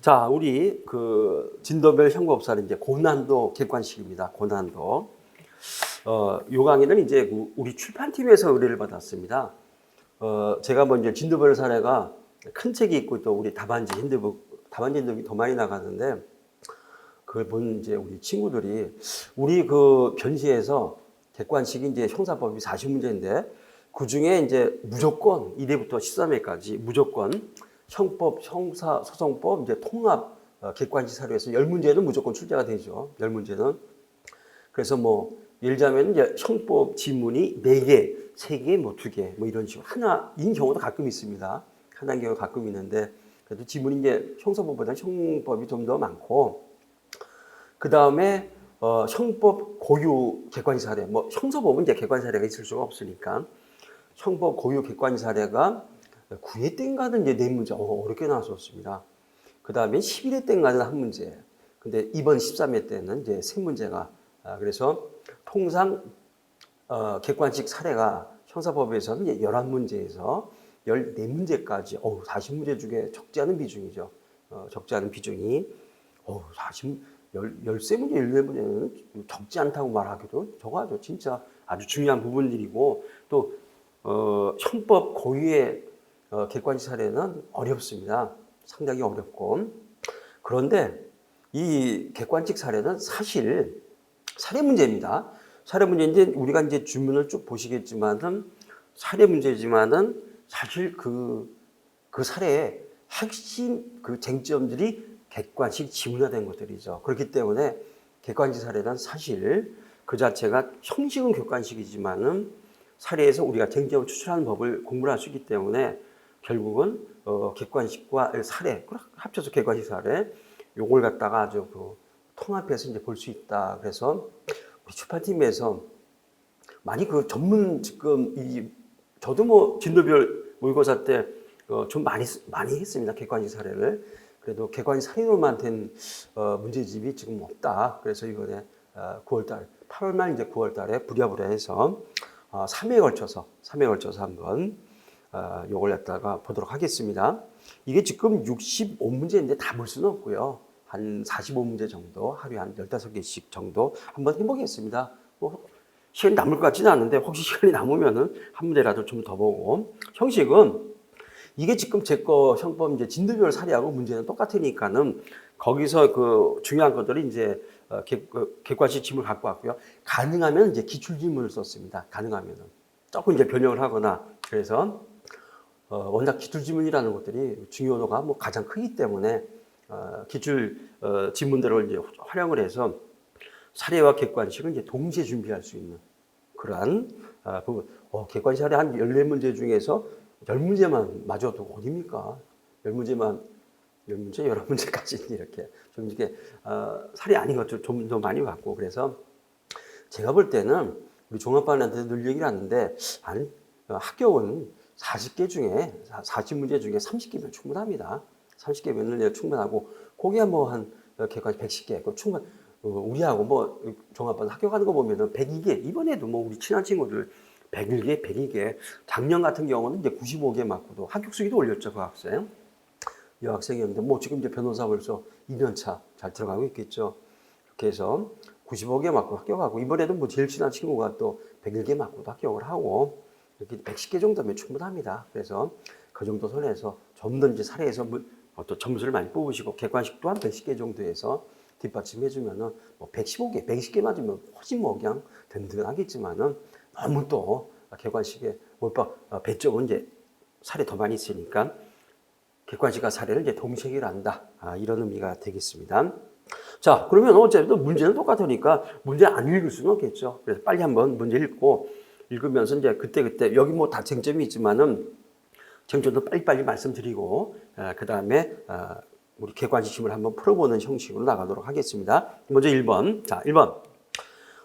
자, 우리 그 진도별 형법사는 이제 고난도 객관식입니다. 고난도. 요 강의는 이제 우리 출판팀에서 의뢰를 받았습니다. 제가 먼저 진도별 사례가 큰 책이 있고 또 우리 답안지 핸드북, 답안지 핸드북이 더 많이 나가는데 그걸 본 이제 우리 친구들이 우리 그 변시에서 객관식이 이제 형사법이 40문제인데 그 중에 이제 무조건 1회부터 13회까지 무조건 형법, 형사, 소송법, 이제 통합 객관식 사료에서 10문제는 무조건 출제가 되죠. 10문제는. 그래서 뭐 예를 들자면 이제 형법 지문이 4개, 3개, 뭐 2개, 뭐 이런 식으로 하나인 경우도 가끔 있습니다. 하나인 경우가 가끔 있는데 그래도 지문이 이제 형사법보다 형법이 좀 더 많고 그 다음에 형법 고유 객관식 사례, 뭐 형사법은 이제 객관식 사례가 있을 수가 없으니까 형법 고유 객관식 사례가 9회 때인가는 이제 4문제 어렵게 나왔었습니다. 그 다음에 11회 때인가는 1문제. 근데 이번 13회 때는 이제 3문제가 그래서 통상 객관식 사례가 형사법에서는 이제 11문제에서 14문제까지 40문제 중에 적지 않은 비중이죠. 적지 않은 비중이 13문제, 14문제는 적지 않다고 말하기도 적어야죠. 진짜 아주 중요한 부분들이고 또 형법 고유의 객관식 사례는 어렵습니다. 상당히 어렵고 그런데 이 객관식 사례는 사실 사례 문제입니다. 사례 문제인데 우리가 이제 주문을 쭉 보시겠지만은 사례 문제지만은 사실 그 사례의 핵심 그 쟁점들이 객관식 지문화된 것들이죠. 그렇기 때문에 객관식 사례는 사실 그 자체가 형식은 객관식이지만은 사례에서 우리가 쟁점을 추출하는 법을 공부를 할 수 있기 때문에 결국은 객관식과 사례 합쳐서 객관식 사례 요걸 갖다가 아주 그 통합해서 이제 볼 수 있다. 그래서 우리 출판팀에서 많이 그 전문 지금 저도 뭐 진도별 모의고사 때 좀 많이 했습니다. 객관식 사례를. 그래도 객관식 사례로만 된 문제집이 지금 없다. 그래서 이번에 9월달, 8월 말 이제 9월달에 부랴부랴해서 3회에 걸쳐서 한번 요걸 갖다가 보도록 하겠습니다. 이게 지금 65문제인데 다 볼 수는 없고요. 한 45문제 정도, 하루에 한 15개씩 정도 한번 해보겠습니다. 뭐 시간이 남을 것 같지는 않은데 혹시 시간이 남으면은 한 문제라도 좀 더 보고 형식은 이게 지금 제 거 형법 이제 진도별 사례하고 문제는 똑같으니까는 거기서 그 중요한 것들이 이제 객관식 지문을 갖고 왔고요. 가능하면 이제 기출 지문을 썼습니다. 가능하면은 조금 이제 변형을 하거나 그래서 워낙 기출 지문이라는 것들이 중요도가 뭐 가장 크기 때문에 기출 지문들을 이제 활용을 해서 사례와 객관식을 이제 동시에 준비할 수 있는 그러한 부분. 객관식 사례 한 14문제 중에서 10문제만 맞아도 어딥니까? 10문제만 10문제, 11문제까지 이렇게 좀 이렇게 사례 아닌 것들 좀 더 많이 봤고 그래서 제가 볼 때는 우리 종합반한테 늘 얘기를 하는데 합격은 40개 중에 40문제 중에 30개면 충분합니다. 30개면 충분하고 거기에 뭐 한 객관식 110개 그 충분. 우리하고 뭐 종합반 합격하는 거 보면은 102개 이번에도 뭐 우리 친한 친구들 101개, 102개 작년 같은 경우는 이제 95개 맞고도 합격 수기도 올렸죠 그 학생. 여학생이었는데 뭐 지금 이제 변호사 벌써 2년차 잘 들어가고 있겠죠. 그렇게 해서 95개 맞고 합격하고 이번에도 뭐 제일 친한 친구가 또 101개 맞고도 합격을 하고 이렇게 110개 정도면 충분합니다. 그래서 그 정도 선에서 좀 더 이제 사례에서 어떤 점수를 많이 뽑으시고 객관식 또한 110개 정도에서 뒷받침해주면은 뭐 115개, 120개 맞으면 훨씬 뭐 그냥 든든하겠지만은 너무 또 객관식에 몰빵 배점은 이제 사례 더 많이 있으니까 객관식과 사례를 이제 동시에 해결한다. 이런 의미가 되겠습니다. 자, 그러면 어쨌든 문제는 똑같으니까 문제 안 읽을 수는 없겠죠. 그래서 빨리 한번 문제 읽고 읽으면서 이제 그때 여기 뭐 다 쟁점이 있지만은 쟁점도 빨리빨리 말씀드리고 그 다음에 우리 객관식 지문을 한번 풀어보는 형식으로 나가도록 하겠습니다. 먼저 1번. 자, 1번.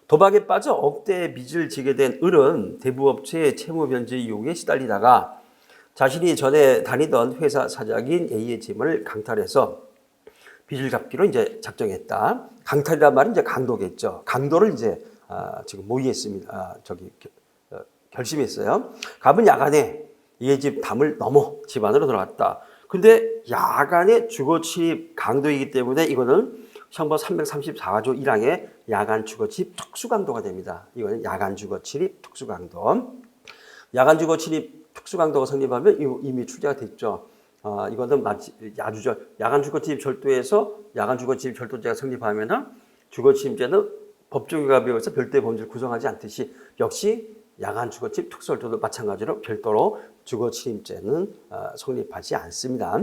도박에 빠져 억대 빚을 지게 된 을은 대부업체의 채무 변제 유혹에 시달리다가 자신이 전에 다니던 회사 사장인 A의 재물을 강탈해서 빚을 갚기로 이제 작정했다. 강탈이란 말은 이제 강도겠죠. 강도를 이제 지금 모의했습니다. 결심했어요. 갑은 야간에 A의 집 담을 넘어 집 안으로 들어갔다. 근데 야간의 주거 침입 강도이기 때문에 이거는 형법 334조 1항의 야간 주거 침입 특수 강도가 됩니다. 이거는 야간 주거 침입 특수 강도. 야간 주거 침입 특수 강도가 성립하면 이미 출제가 됐죠. 이거는 아주 야간 주거 침입 절도에서 야간 주거 침입 절도죄가 성립하면은 주거 침입죄는 법조계 가비에서 별도의 범죄를 구성하지 않듯이 역시 야간 주거 침입 특수 절도도 마찬가지로 별도로 주거 침입죄는 성립하지 않습니다.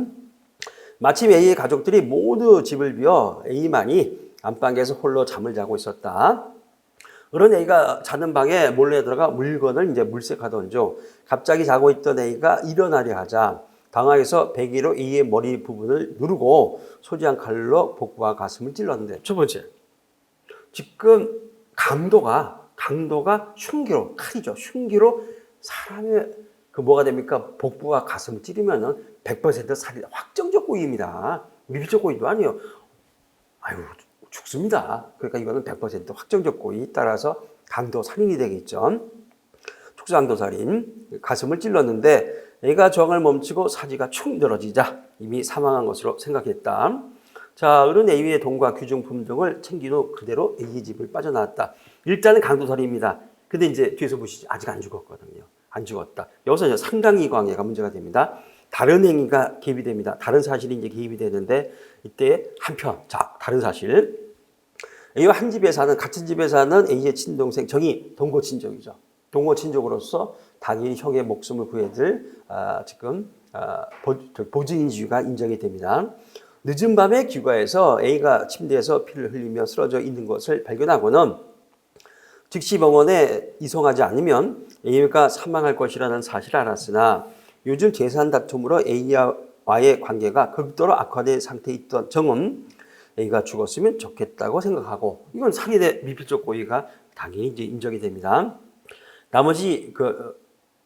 마침 A의 가족들이 모두 집을 비워 A만이 안방에서 홀로 잠을 자고 있었다. 그런 A가 자는 방에 몰래 들어가 물건을 이제 물색하던 중 갑자기 자고 있던 A가 일어나려 하자 방황해서 베개로 A의 머리 부분을 누르고 소지한 칼로 복부와 가슴을 찔렀는데, 첫 번째, 지금 강도가 흉기로, 칼이죠. 흉기로 사람의 뭐가 됩니까? 복부와 가슴을 찌르면은 100% 살인, 확정적 고의입니다. 미필적 고의도 아니에요. 아유, 죽습니다. 그러니까 이거는 100% 확정적 고의, 따라서 강도 살인이 되겠죠. 특수강도 살인, 가슴을 찔렀는데 애가 저항을 멈추고 사지가 축 늘어지자 이미 사망한 것으로 생각했다. 자, 어른 A의 돈과 귀중품 등을 챙긴 후 그대로 A의 집을 빠져나왔다. 일단은 강도살인입니다. 근데 이제 뒤에서 보시죠. 아직 안 죽었거든요. 안 죽었다. 여기서 이제 상당이광해가 문제가 됩니다. 다른 행위가 개입이 됩니다. 다른 사실이 이제 개입이 되는데 이때 한편, 자, 다른 사실. A와 한 집에 사는, 같은 집에 사는 A의 친동생 정이 동거친족이죠. 동거친족으로서 당연히 형의 목숨을 구해줄 보증인지위가 인정이 됩니다. 늦은 밤에 귀가해서 A가 침대에서 피를 흘리며 쓰러져 있는 것을 발견하고는 즉시 병원에 이송하지 않으면 A가 사망할 것이라는 사실을 알았으나 요즘 재산 다툼으로 A와의 관계가 극도로 악화된 상태에 있던 정은 A가 죽었으면 좋겠다고 생각하고, 이건 살인의 미필적 고의가 당연히 이제 인정이 됩니다. 나머지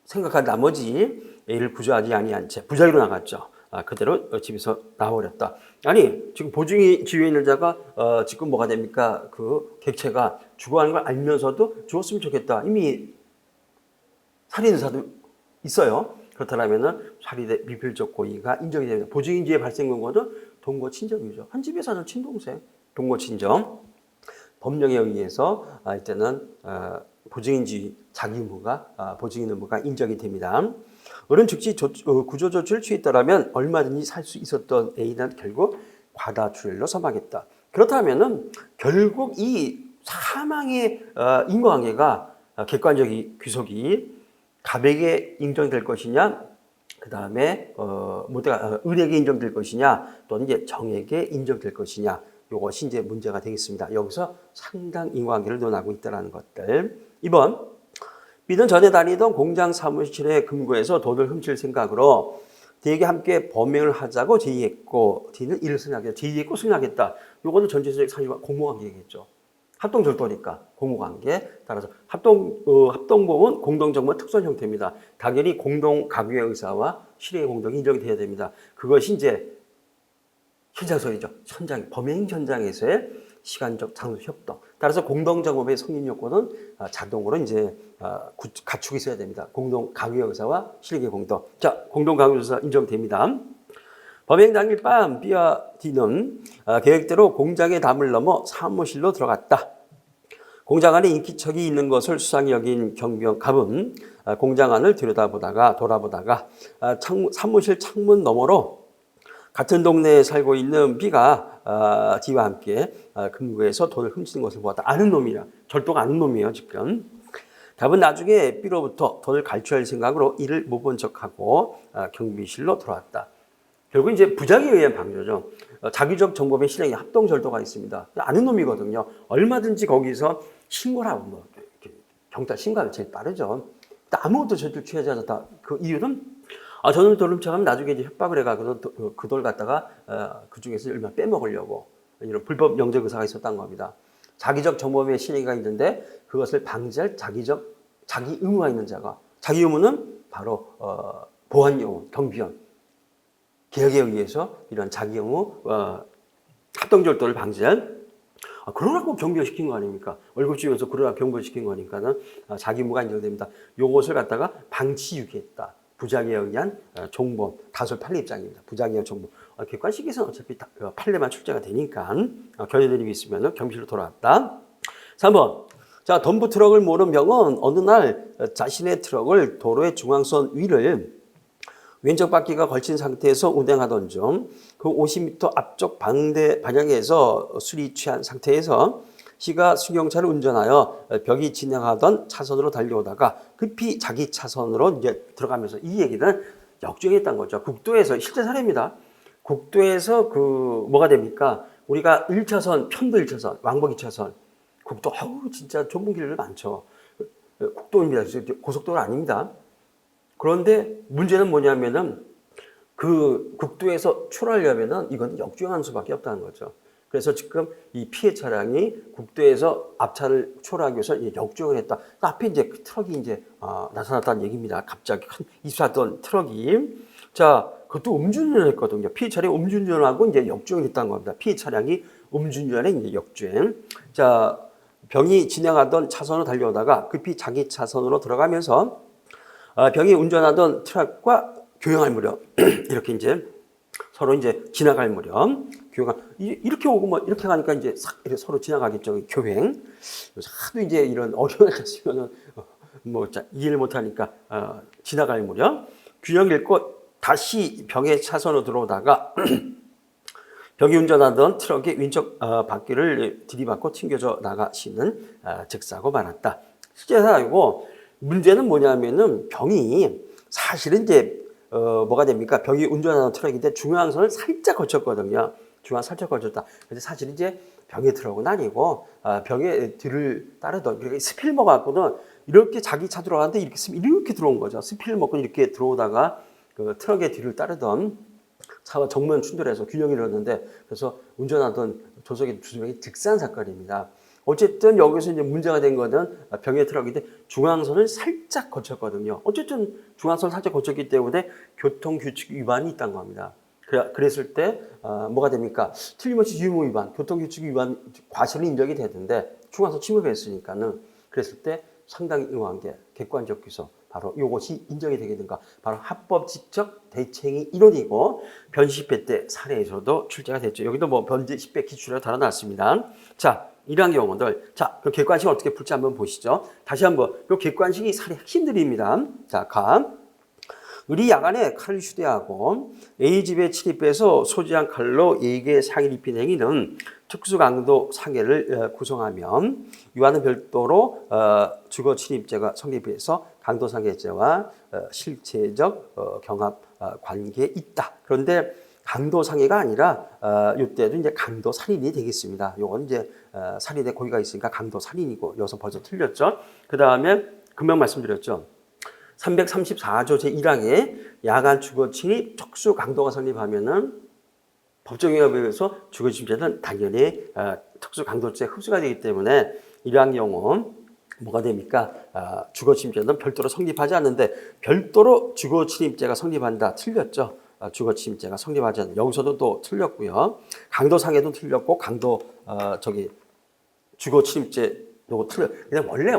생각한 나머지 A를 구조하지 아니한 채 부자리로 나갔죠. 그대로 집에서 나와버렸다. 아니, 지금 보증이 지위에 있는 자가 지금 뭐가 됩니까? 그 객체가 죽어가는 걸 알면서도 죽었으면 좋겠다. 이미 살인 의사도 있어요. 그렇다면은 살인의 미필적 고의가 인정이 됩니다. 보증인지의 발생 근거는 동거 친정이죠. 한 집에 사는 친동생, 동거 친정. 법령에 의해서 이때는 보증인지 자기 의무가 보증인 의무가 인정이 됩니다. 어른 즉시 구조 조치를 취했더라면 얼마든지 살 수 있었던 A는 결국 과다출혈로 사망했다. 그렇다면은 결국 이 사망의 인과관계가 객관적인 귀속이 갑에게 인정될 것이냐, 그 다음에 을에게 인정될 것이냐, 또는 이제 정에게 인정될 것이냐, 이것이 이제 문제가 되겠습니다. 여기서 상당 인과관계를 논하고 있다는 것들. 2번, B는 전에 다니던 공장 사무실에 금고에서 돈을 훔칠 생각으로 D에게 함께 범행을 하자고 제의했고 D는 이를 승낙했다. 제의했고 승낙했다. 이거는 전체적인 사실과 공모관계겠죠. 합동절도니까 공모관계. 따라서 합동범은 공동정범 특수한 형태입니다. 당연히 공동가구의 의사와 실행의 공동이 인정이 돼야 됩니다. 그것이 이제 현장소이죠. 범행 현장에서의 시간적 장소 협동. 따라서 공동정범의 성립 요건은 자동으로 이제 갖추고 있어야 됩니다. 공동가구의 의사와 실행의 공동. 자, 공동가구의 의사 인정됩니다. 범행 당일 밤 B와 D는 계획대로 공장의 담을 넘어 사무실로 들어갔다. 공장 안에 인기척이 있는 것을 수상히 여긴 경비원 갑은 공장 안을 돌아보다가 사무실 창문 너머로 같은 동네에 살고 있는 B가 D와 함께 금고에서 돈을 훔치는 것을 보았다. 아는 놈이야. 절도가 아는 놈이에요, 지금. 갑은 나중에 B로부터 돈을 갈취할 생각으로 이를 못 본 척하고 경비실로 돌아왔다. 결국 이제 부작위에 의한 방조죠. 자기적 정범의 실행에 합동절도가 있습니다. 아는 놈이거든요. 얼마든지 거기서 신고를 하고, 경찰 신고하면 제일 빠르죠. 아무것도 절도 취하지 않았다. 그 이유는 저는 돈을 훔쳐가면 나중에 이제 협박을 해가지고 그 돈을 갖다가 그중에서 얼마 빼먹으려고 이런 불법 영적 의사가 있었던 겁니다. 자기적 정범의 실행이 있는데 그것을 방지할 자기 의무가 있는 자가, 자기 의무는 바로 보안요원, 경비원, 개혁에 의해서 이런 자기 의무, 합동절도를 방지할 그러라고 경비시킨 거 아닙니까? 월급 주면서 그러라 경비시킨 거니까는 자기 의무가 인정됩니다. 요것을 갖다가 방치 유기했다. 부작위에 의한 종범, 다소 판례 입장입니다. 부작위에 의한 종범. 객관식에서는 어차피 판례만 출제가 되니까 견해드림이 있으면 경비실로 돌아왔다. 3번. 자, 덤프 트럭을 모는 병은 어느 날 자신의 트럭을 도로의 중앙선 위를 왼쪽 바퀴가 걸친 상태에서 운행하던 중 그 50m 앞쪽 방향에서 술이 취한 상태에서 시가 승용차를 운전하여 벽이 진행하던 차선으로 달려오다가 급히 자기 차선으로 이제 들어가면서 이 얘기는 역주행했다는 거죠. 국도에서 실제 사례입니다. 국도에서 뭐가 됩니까? 우리가 1차선, 편도 1차선, 왕복 2차선, 국도, 진짜 좁은 길들 많죠. 국도입니다. 고속도로 아닙니다. 그런데 문제는 뭐냐면은 그 국도에서 출하려면은 이건 역주행하는 수밖에 없다는 거죠. 그래서 지금 이 피해 차량이 국도에서 앞차를 초월하기 위해서 역주행을 했다. 앞에 이제 그 트럭이 이제 나타났다는 얘기입니다. 갑자기 큰 24톤 트럭이. 자, 그것도 음주운전을 했거든요. 피해 차량이 음주운전하고 이제 역주행을 했다는 겁니다. 피해 차량이 음주운전에 이제 역주행. 자, 병이 진행하던 차선으로 달려오다가 급히 자기 차선으로 들어가면서 병이 운전하던 트럭과 교형할 무렵 이렇게 이제 서로 이제 지나갈 무렵 교형 이렇게 오고 뭐 이렇게 가니까 이제 싹 이렇게 서로 지나가겠죠. 교행. 하도 이제 이런 어려운 갔으면은 뭐 이해를 못 하니까 지나갈 무렵 균형 잃고 다시 병의 차선으로 들어오다가 병이 운전하던 트럭의 왼쪽 바퀴를 들이받고 튕겨져 나가시는 즉사고 말았다. 실제 사고고 문제는 뭐냐면은 병이 사실은 이제 뭐가 됩니까? 병이 운전하는 트럭인데 중앙선을 살짝 거쳤거든요. 중앙 살짝 거쳤다. 근데 사실 이제 병의 트럭은 아니고 병의 뒤를 따르던 그러니까 스피를 먹었거든. 이렇게 자기 차 들어가는데 이렇게 들어온 거죠. 스피를 먹고 이렇게 들어오다가 그 트럭의 뒤를 따르던 차와 정면 충돌해서 균형을 잃었는데 그래서 운전하던 조석의 두 명이 득사한 사건입니다. 어쨌든 여기서 이제 문제가 된 거는 병의 트럭인데 중앙선을 살짝 거쳤거든요. 어쨌든 중앙선을 살짝 거쳤기 때문에 교통규칙 위반이 있다는 겁니다. 그랬을 때 뭐가 됩니까? 틀림없이 유무 위반, 교통규칙 위반 과실은 인정이 되는데 중앙선 침입했으니까는 그랬을 때 상당히 의아한 게 객관적 기소 바로 이것이 인정이 되게 된가? 바로 합법직적 대책이 이론이고 변시 10회 때 사례에서도 출제가 됐죠. 여기도 뭐 변시 10회 기출에 달아놨습니다. 자, 이러한 경우들. 자, 그 객관식 어떻게 풀지 한번 보시죠. 다시 한번 이 객관식이 사례 핵심들입니다. 자, 을이 야간에 칼을 휴대하고 A집에 침입해서 소지한 칼로 A에게 상해를 입힌 행위는 특수강도 상해를 구성하면 이와는 별도로 주거 침입죄가 성립해서 강도상해죄와 실체적 경합 관계에 있다. 그런데 강도상해가 아니라 이때도 이제 강도살인이 되겠습니다. 요건 이제 살인에 고의가 있으니까 강도살인이고 여기서 벌써 틀렸죠. 그 다음에 금방 말씀드렸죠. 334조 제1항에 야간 주거 침입 특수 강도가 성립하면은 법적 위협에 의해서 주거 침입죄는 당연히 특수 강도죄 흡수가 되기 때문에 이러한 경우 뭐가 됩니까? 주거 침입죄는 별도로 성립하지 않는데 별도로 주거 침입죄가 성립한다. 틀렸죠. 주거 침입죄가 성립하지 않는다. 여기서도 또 틀렸고요. 강도상해도 틀렸고 주거 침입죄도 틀렸. 근데 원래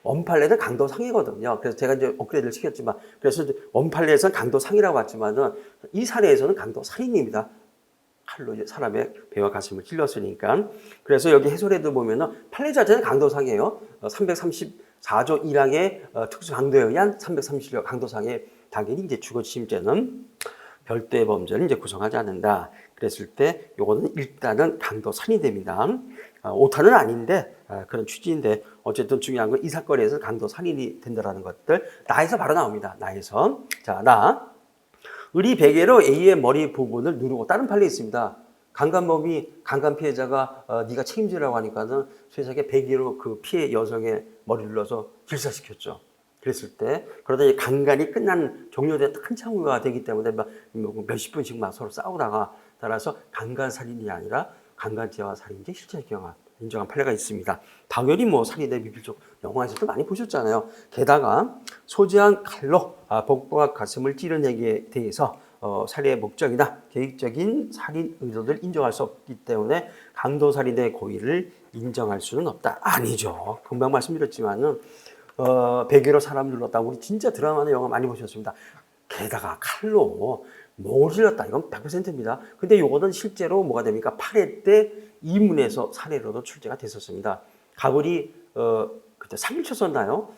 원판례는 강도상해거든요. 그래서 제가 이제 업그레이드를 시켰지만, 그래서 원판례에서는 강도상이라고 했지만은 이 사례에서는 강도살인입니다. 칼로 이제 사람의 배와 가슴을 찔렀으니까. 그래서 여기 해설에도 보면은 판례 자체는 강도상이에요. 334조 1항의 특수 강도에 의한 337조 강도상해 당연히 이제 주거 침입죄는 별도의 범죄를 이제 구성하지 않는다. 그랬을 때 요거는 일단은 강도살인이 됩니다. 오타는 아닌데 그런 취지인데 어쨌든 중요한 건 이 사건에서 강도살인이 된다라는 것들 나에서 바로 나옵니다. 나에서. 자, 을이 베개로 A의 머리 부분을 누르고 다른 판례 있습니다. 강간 피해자가 네가 책임지라고 하니까는 세상에 베개로 그 피해 여성의 머리를 눌러서 질사시켰죠. 그랬을 때 그러다 이제 강간이 종료된 한참 후가 되기 때문에 몇십 분씩 막 서로 싸우다가 따라서 강간살인이 아니라 강간죄와 살인죄 실체 경합 인정한 판례가 있습니다. 당연히 뭐 살인의 미필적 영화에서도 많이 보셨잖아요. 게다가 소지한 칼로 복부와 가슴을 찌른 행위에 대해서 살해의 목적이나 계획적인 살인 의도를 인정할 수 없기 때문에 강도살인의 고의를 인정할 수는 없다. 아니죠. 금방 말씀드렸지만은 베개로 사람 눌렀다. 우리 진짜 드라마나 영화 많이 보셨습니다. 게다가 칼로 목을 찔렀다. 이건 100%입니다. 근데 요거는 실제로 뭐가 됩니까? 8회 때 이문에서 사례로도 출제가 됐었습니다. 가불이 그때 3일 쳤었나요?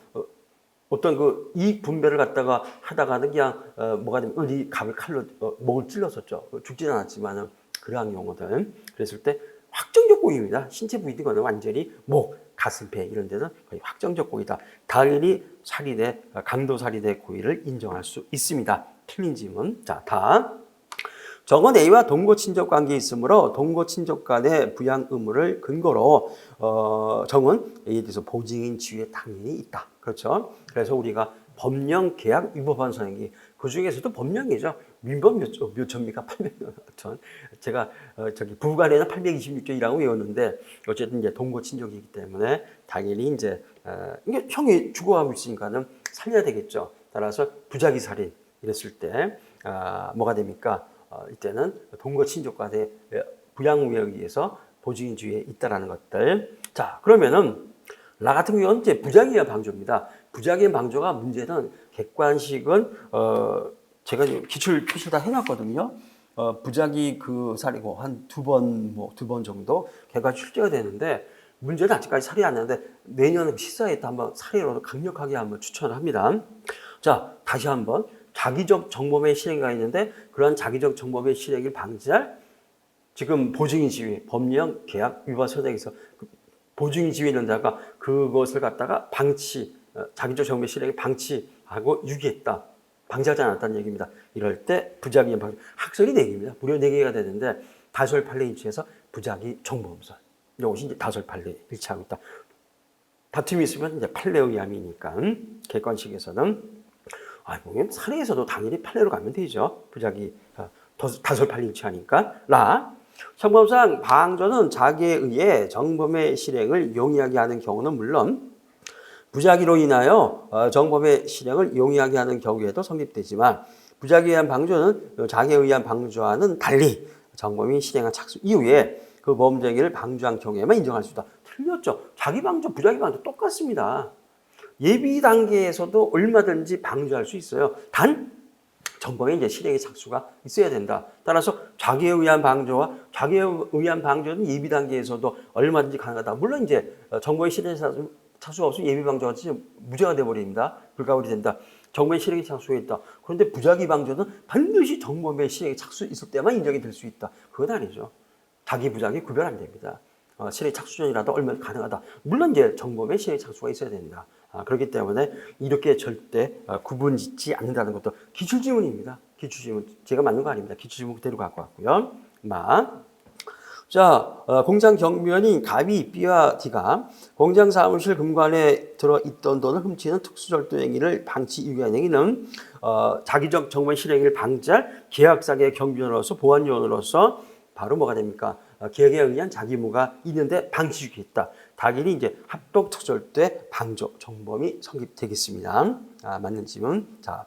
어떤 그 이익 분배를 갖다가 하다가는 그냥 뭐가 되면 어디 갑을 칼로 목을 찔렀었죠. 죽지는 않았지만은 그러한 경우들 그랬을 때 확정적 고의입니다. 신체 부위는 완전히 목, 가슴, 배 이런 데는 거의 확정적 고의다. 당연히 살인의 강도 살인의 고의를 인정할 수 있습니다. 틀린 질문. 자, 다음. 정은 A와 동거 친족 관계에 있으므로 동거 친족 간의 부양 의무를 근거로 정은 A에 대해서 보증인 지위에 당연히 있다. 그렇죠? 그래서 우리가 법령 계약 위법한 사항이 그 중에서도 법령이죠. 민법 몇 천입니까? 800천. 제가 저기 부부간에는 826조이라고 외웠는데 어쨌든 이제 동거 친족이기 때문에 당연히 이제 이게 형이 죽어가고 있으니까는 살려야 되겠죠. 따라서 부작위 살인 이랬을 때 뭐가 됩니까? 이때는 동거 친족 간의 부양 의무에 의해서 보증인 지위에 있다라는 것들. 자, 그러면은 나 같은 경우는 이제 부작위에 의한 방조입니다. 부작위의 방조가 문제는 객관식은 제가 기출 표시를 다 해놨거든요. 부작위 그 사례고 한 두 번 정도 객관식 출제가 되는데 문제는 아직까지 사례 안 나는데 내년 시사회 때 한번 사례로 강력하게 한번 추천을 합니다. 자, 다시 한번 자기적 정범의 실행가 있는데 그러한 자기적 정범의 실행을 방지할 지금 보증인 지위, 법령 계약 위반 소장에서 보증인 지위에 있는 자가 그것을 갖다가 자기적 정범의 실행을 방치하고 유기했다. 방지하지 않았다는 얘기입니다. 이럴 때 부작위 방지. 학설이 4개입니다. 무려 4개가 되는데 다설 판례 일치해서 부작위 정범설. 이것이 이제 다설 판례 일치하고 있다. 다툼이 있으면 이제 판례 의함이니까 객관식에서는 사례에서도 당연히 판례로 가면 되죠. 부작위 다설 판례 일치하니까. 형법상 방조는 자기에 의해 정범의 실행을 용이하게 하는 경우는 물론 부작위로 인하여 정범의 실행을 용이하게 하는 경우에도 성립되지만 부작위에 의한 방조는 자기에 의한 방조와는 달리 정범이 실행한 착수 이후에 그 범죄행위를 방조한 경우에만 인정할 수 있다. 틀렸죠. 자기 방조, 부작위 방조 똑같습니다. 예비 단계에서도 얼마든지 방조할 수 있어요. 단 정범의 이제 실행의 착수가 있어야 된다. 따라서 자기에 의한 방조와 자기에 의한 방조는 예비 단계에서도 얼마든지 가능하다. 물론 이제 정범의 실행의 착수가 없으면 예비 방조가 무죄가 되어버립니다. 불가결이 된다. 정범의 실행의 착수가 있다. 그런데 부작위 방조는 반드시 정범의 실행의 착수 있을 때만 인정이 될 수 있다. 그건 아니죠. 자기 부작위 구별 안 됩니다. 실행 착수 전이라도 얼마나 가능하다. 물론 이제 정범의 실행 착수가 있어야 된다. 그렇기 때문에 이렇게 절대 구분 짓지 않는다는 것도 기출지문입니다. 기출지문. 제가 맞는 거 아닙니다. 기출지문 그대로 갖고 왔고요. 자, 공장 경비원인 갑이 B와 D가 공장 사무실 금관에 들어있던 돈을 훔치는 특수절도 행위를 방치 유기한 행위는 자기적 정범 실행을 방지할 계약상의 경비원으로서 보안요원으로서 바로 뭐가 됩니까? 계약에 의한 자기무가 있는데 방치 유기했다. 당연히 이제 합동 특수절도의 방조 정범이 성립되겠습니다. 맞는 질문. 자,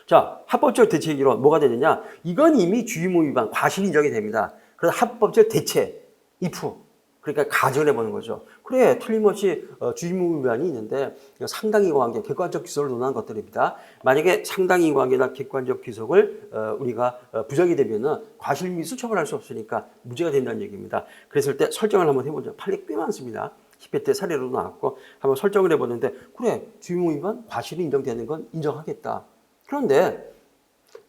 자, 합법적 대체 이론 뭐가 되느냐? 이건 이미 주의무 위반 과실 인정이 됩니다. 그래서 합법적 대체 if 그러니까 가정해 보는 거죠. 그래 틀림없이 주의무 위반이 있는데 상당히 관계 객관적 기소를 논하는 것들입니다. 만약에 상당히 관계나 객관적 기소를 우리가 부정이 되면은 과실미수 처벌할 수 없으니까 무죄가 된다는 얘기입니다. 그랬을 때 설정을 한번 해보죠. 판례 꽤 많습니다. 10회 때 사례로 나왔고 한번 설정을 해보는데 그래 주의무 위반 과실이 인정되는 건 인정하겠다. 그런데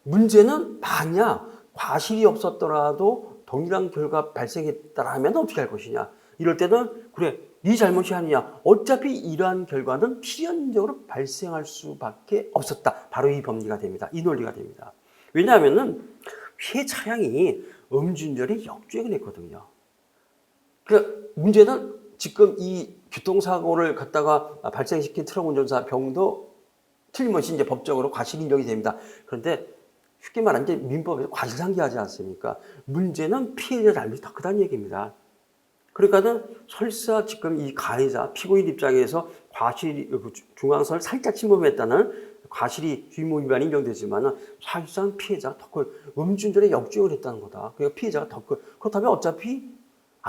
문제는 만약 과실이 없었더라도 동일한 결과 발생했다라면 어떻게 할 것이냐. 이럴 때는 그래 네 잘못이 아니냐. 어차피 이러한 결과는 필연적으로 발생할 수밖에 없었다. 바로 이 법리가 됩니다. 이 논리가 됩니다. 왜냐하면은 피해 차량이 음주운전에 역주행을 했거든요. 그 문제는 지금 이 교통사고를 갖다가 발생시킨 트럭 운전사 병도 틀림없이 이제 법적으로 과실 인정이 됩니다. 그런데 쉽게 말하면 이제 민법에서 과실상기하지 않습니까? 문제는 피해자 잘못이 더 크다는 얘기입니다. 그러니까는 설사 지금 이 가해자, 피고인 입장에서 중앙선을 살짝 침범했다는 과실이 주의무 위반이 인정되지만 사실상 피해자가 더 커요. 음주운전에 역주행을 했다는 거다. 그러니까 피해자가 더 커요. 그렇다면 어차피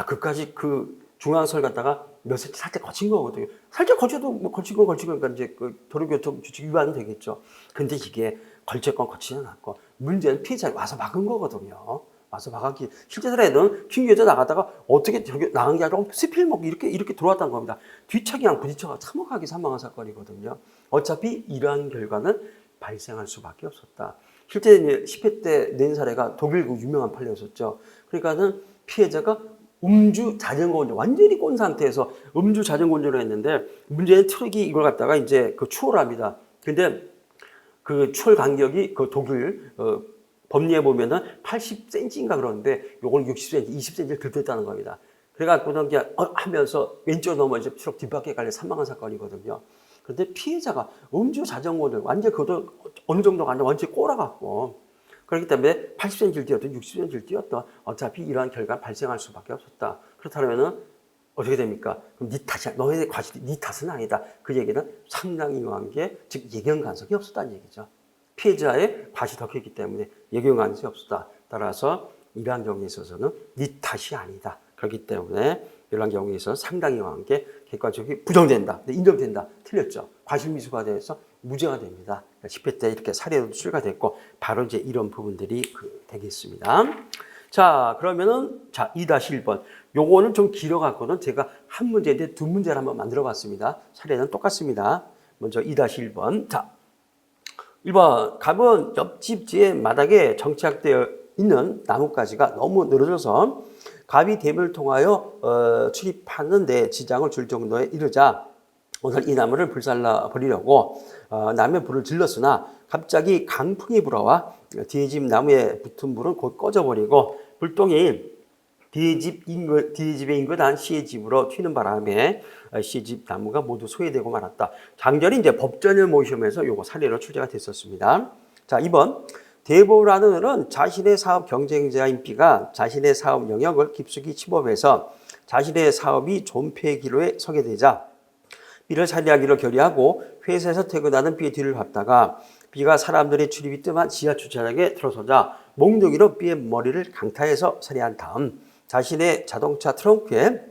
그까지 그 중앙선을 갖다가 몇 cm 살짝 거친 거거든요. 살짝 거쳐도 뭐 걸친 건 걸친 거니까 이제 그 도로교통 규칙 위반은 되겠죠. 근데 이게 걸쳤건 거치지 않았건 문제는 피해자가 와서 막은 거거든요. 와서 막았기 실제로는 튕겨져 나가다가 어떻게 저기 나간 게 아니라 스피를 먹고 이렇게 들어왔다는 겁니다. 뒤차기랑 부딪혀가 참혹하게 사망한 사건이거든요. 어차피 이러한 결과는 발생할 수밖에 없었다. 실제 이제 10회 때 낸 사례가 독일 그 유명한 판례였었죠. 그러니까는 피해자가 음주 자전거 운전, 완전히 꼰 상태에서 음주 자전거 운전을 했는데 문제는 트럭이 이걸 갖다가 이제 그 추월을 합니다. 근데 그 추월 간격이 그 독일 법리에 보면은 80cm인가 그러는데 요걸 60cm, 20cm를 들켰다는 겁니다. 그래갖고는 그냥 하면서 왼쪽으로 넘어져 트럭 뒷바퀴에 갈려 사망한 사건이거든요. 그런데 피해자가 음주 자전거를 완전 그것도 어느 정도가 아니라 완전히 꼬라갖고 그렇기 때문에 80cm를 뛰었든 60cm를 뛰었든 어차피 이러한 결과가 발생할 수밖에 없었다. 그렇다면은 어떻게 됩니까? 그럼 네 탓이야. 너의 과실이 네 탓은 아니다. 그 얘기는 상당히 유한 게 즉 예견 가능성이 없었다는 얘기죠. 피해자의 과실이 더 컸기 때문에 예견 가능성이 없었다. 따라서 이러한 경우에 있어서는 네 탓이 아니다. 그렇기 때문에 이러한 경우에 있어서 상당히 유한 게 객관적이 부정된다. 인정된다. 틀렸죠. 과실미수가 돼서 무죄가 됩니다. 10회 때 이렇게 사례도 출가됐고 바로 이제 이런 부분들이 되겠습니다. 자, 그러면은 자 2-1번 요거는 좀 길어갖고는 제가 한 문제인데 두 문제를 한번 만들어 봤습니다. 사례는 똑같습니다. 먼저 2-1번. 자, 1번 갑은 옆집 지의 마당에 정착되어 있는 나뭇가지가 너무 늘어져서 갑이 댐을 통하여 출입하는데 지장을 줄 정도에 이르자 오늘 이 나무를 불살라 버리려고 나무에 불을 질렀으나 갑자기 강풍이 불어와 뒤에 집 나무에 붙은 불은 곧 꺼져버리고 불똥이 뒤에 집에 인근한 시의 집으로 튀는 바람에 시의 집 나무가 모두 소외되고 말았다. 장전이 이제 법전을 모시면서 요거 사례로 출제가 됐었습니다. 자, 2번. 대보라는 을은 자신의 사업 경쟁자인 B가 자신의 사업 영역을 깊숙이 침범해서 자신의 사업이 존폐의 기로에 서게 되자 B를 살해하기로 결의하고 회사에서 퇴근하는 B의 뒤를 밟다가 B가 사람들의 출입이 뜸한 지하 주차장에 들어서자 몽둥이로 B의 머리를 강타해서 살해한 다음 자신의 자동차 트렁크에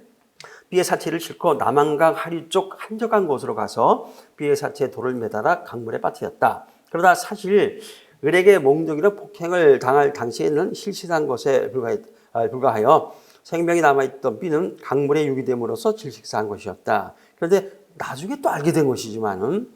B의 사체를 싣고 남한강 하류 쪽 한적한 곳으로 가서 B의 사체에 돌을 매달아 강물에 빠뜨렸다. 그러나 사실 을에게 몽둥이로 폭행을 당할 당시에는 실시한 것에 불과하여 생명이 남아있던 B는 강물에 유기됨으로써 질식사한 것이었다. 그런데 나중에 또 알게 된 것이지만은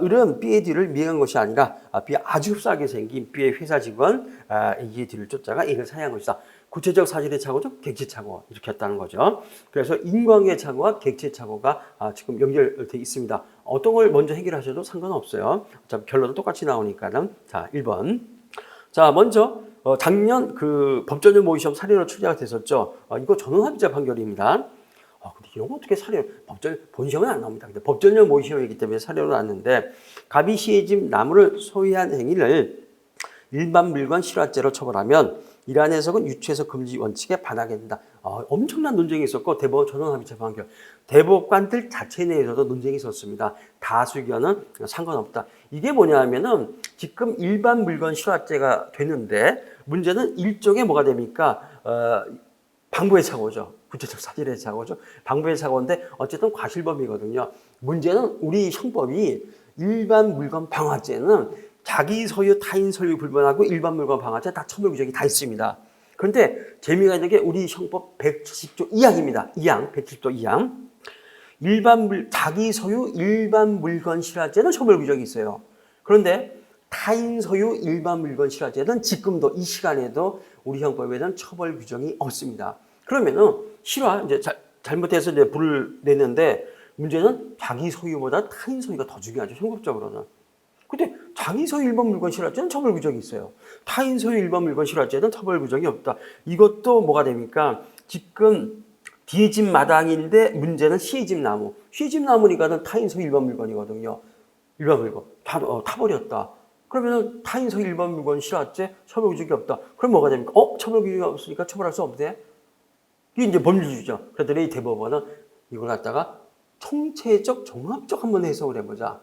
을은 B의 뒤를 미행한 것이 아니라 B의 아주 흡사하게 생긴 B의 회사 직원 A의 뒤를 쫓다가 A를 살해한 것이다. 구체적 사실의 착오죠. 객체 착오 이렇게 했다는 거죠. 그래서 인과응의 착오와 객체 착오가 지금 연결되어 있습니다. 어떤 걸 먼저 해결하셔도 상관없어요. 어차피 결론은 똑같이 나오니까는. 자, 1번. 자, 먼저 작년 그 법전을 모의시험 사례로 출제가 됐었죠. 이거 전원합의자 판결입니다. 근데 이런 거 어떻게 사례로, 본시험은 안 나옵니다. 근데 법전용 모의시험이기 때문에 사례로 나왔는데, 갑이 시의 집 나무를 소유한 행위를 일반 물건 실화죄로 처벌하면 이러한 해석은 유추해석 금지 원칙에 반하게 된다. 엄청난 논쟁이 있었고 대법원 전원합의체 판결. 대법관들 자체 내에서도 논쟁이 있었습니다. 다수 의견은 상관없다. 이게 뭐냐면은 지금 일반 물건 실화죄가 되는데 문제는 일종의 뭐가 됩니까? 방부의 착오죠. 구체적 사실의 착오죠. 방부의 착오인데 어쨌든 과실범이거든요. 문제는 우리 형법이 일반 물건 방화죄는 자기 소유, 타인 소유 불문하고 일반 물건 방화죄 다 처벌 규정이 다 있습니다. 그런데 재미가 있는 게 우리 형법 170조 2항입니다. 2항, 170조 2항. 자기 소유 일반 물건 실화죄는 처벌 규정이 있어요. 그런데 타인 소유 일반 물건 실화죄는 지금도 이 시간에도 우리 형법에는 처벌 규정이 없습니다. 그러면은 실화 이제 잘못해서 이제 불을 냈는데 문제는 자기 소유보다 타인 소유가 더 중요하죠. 형법적으로는. 근데 자기 소유 일반 물건 실화죄는 처벌 규정이 있어요. 타인 소유 일반 물건 실화죄는 처벌 규정이 없다. 이것도 뭐가 됩니까? 지금 뒤에 집 마당인데 문제는 시의 집 나무. 시의 집 나무니까는 타인 소유 일반 물건이거든요. 일반 물건. 타버렸다. 그러면은 타인 소유 일반 물건 실화죄 처벌 규정이 없다. 그럼 뭐가 됩니까? 처벌 규정이 없으니까 처벌할 수 없대. 이게 이제 법률주의죠. 그랬더니 대법원은 이걸 갖다가 총체적 종합적 한번 해석을 해보자.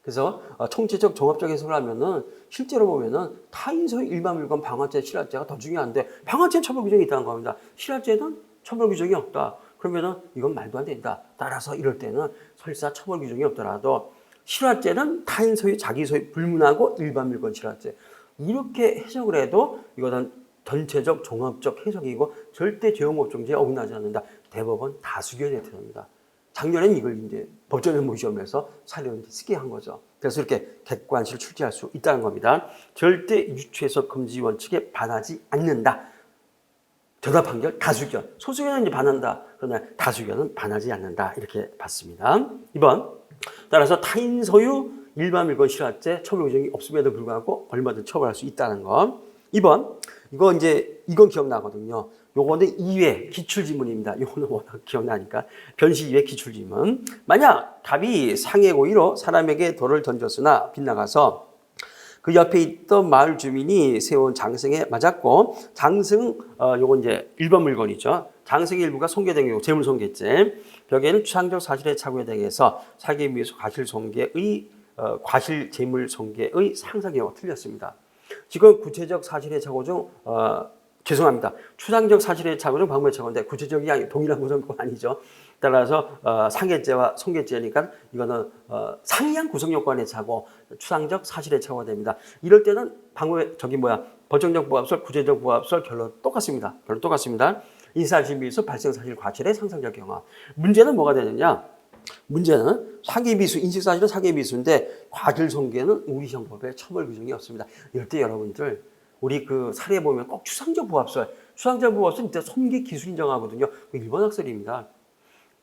그래서 총체적 종합적 해석을 하면은 실제로 보면은 타인 소유 일반 물건 방화죄 실화죄가 더 중요한데 방화죄는 처벌 규정이 있다는 겁니다. 실화죄는 처벌 규정이 없다. 그러면은 이건 말도 안 된다. 따라서 이럴 때는 설사 처벌 규정이 없더라도 실화죄는 타인 소유, 자기 소유 불문하고 일반 물건 실화죄. 이렇게 해석을 해도 이거는 전체적 종합적 해석이고 절대 죄용법정지에 어긋나지 않는다. 대법원 다수결에 들어옵니다. 작년엔 이걸 이제 법조는 모시험에서 사례를 쓰게 한 거죠. 그래서 이렇게 객관식을 출제할 수 있다는 겁니다. 절대 유추해석 금지 원칙에 반하지 않는다. 전화 판결 다수결. 소수결은 이제 반한다. 그러나 다수결은 반하지 않는다. 이렇게 봤습니다. 2번. 따라서 타인 소유 일반 물건 실화죄 처벌 규정이 없음에도 불구하고 얼마든 처벌할 수 있다는 거. 2번. 이건 기억나거든요. 요거는 2회 기출지문입니다. 요거는 워낙 기억나니까. 변시 2회 기출지문. 만약 갑이 상해 고의로 사람에게 돌을 던졌으나 빗나가서 그 옆에 있던 마을 주민이 세운 장승에 맞았고, 장승, 요건 이제 일반 물건이죠. 장승의 일부가 손괴된 경우, 재물 손괴죄. 벽에는 추상적 사실의 착오에 대해서 사기 미수 과실 손괴의, 과실 재물 손괴의 상상 경우가 틀렸습니다. 지금 구체적 사실의 착오 중, 죄송합니다. 추상적 사실의 착오 중 방법의 착오인데 구체적이 동일한 구성권 아니죠. 따라서 상해죄와 손괴죄니까 이거는 상이한 구성 요건의 착오, 추상적 사실의 착오가 됩니다. 이럴 때는 방법의 법정적 부합설, 구체적 부합설 결론 똑같습니다. 결론 똑같습니다. 인사실 미수 발생 사실 과실의 상상적 경험. 문제는 뭐가 되느냐? 문제는 사기미수, 인식사실은 사기미수인데 과실 손괴는 우리 형법에 처벌 규정이 없습니다. 이럴 때 여러분들 우리 그 사례 보면 꼭 추상적 부합설, 추상적 부합설 진짜 손괴 기술 인정하거든요. 그 일본 학설입니다.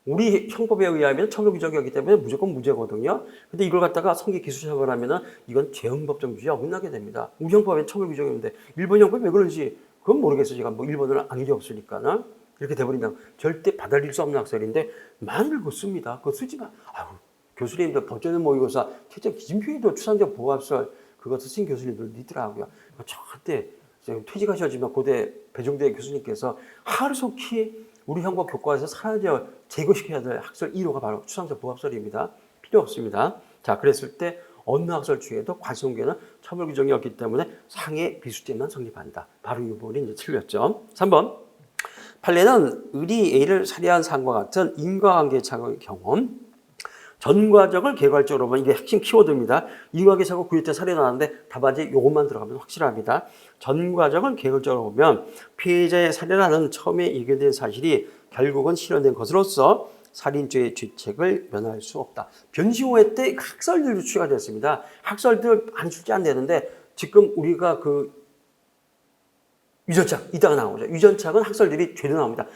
우리 형법에 의하면 처벌 규정이 없기 때문에 무조건 무죄거든요. 근데 이걸 갖다가 손괴 기술 처벌하면은 이건 재형법정주의에 어긋나게 됩니다. 우리 형법에 처벌 규정이 없는데 일본 형법이 왜 그런지 그건 모르겠어요. 제가 뭐 일본어를 아는 게 없으니까는. 이렇게 돼버린다면 절대 받아들일 수 없는 학설인데 많이 씁니다. 그거 쓰지 마. 아유, 교수님들 법조인 모의고사 최저 기준표에도 추상적 부합설 그거 쓰신 교수님들도 있더라고요. 저한테 퇴직하셔지만 고대 배종대 교수님께서 하루속히 우리 형법 교과에서 사라져 제거시켜야 될 학설 1호가 바로 추상적 부합설입니다. 필요 없습니다. 자, 그랬을 때 어느 학설 중에도 과실손괴는 처벌 규정이 없기 때문에 상해 비수죄만 성립한다. 바로 이 부분이 이제 틀렸죠. 3번. 판례는 의리 A를 살해한 사람과 같은 인과관계 착오의 경우 전과적을 개괄적으로 보면 이게 핵심 키워드입니다. 인과관계 착오 9회 때 살해 나왔는데 답안지에 요것만 들어가면 확실합니다. 전과적을 개괄적으로 보면 피해자의 살해라는 처음에 예견된 사실이 결국은 실현된 것으로서 살인죄의 죄책을 면할 수 없다. 변시 5회 때 학설들 유추가 됐습니다. 학설들 많이 출제 안 되는데 지금 우리가 그 유전착 이따가 나오죠. 유전착은 학설들이 죄로 나옵니다.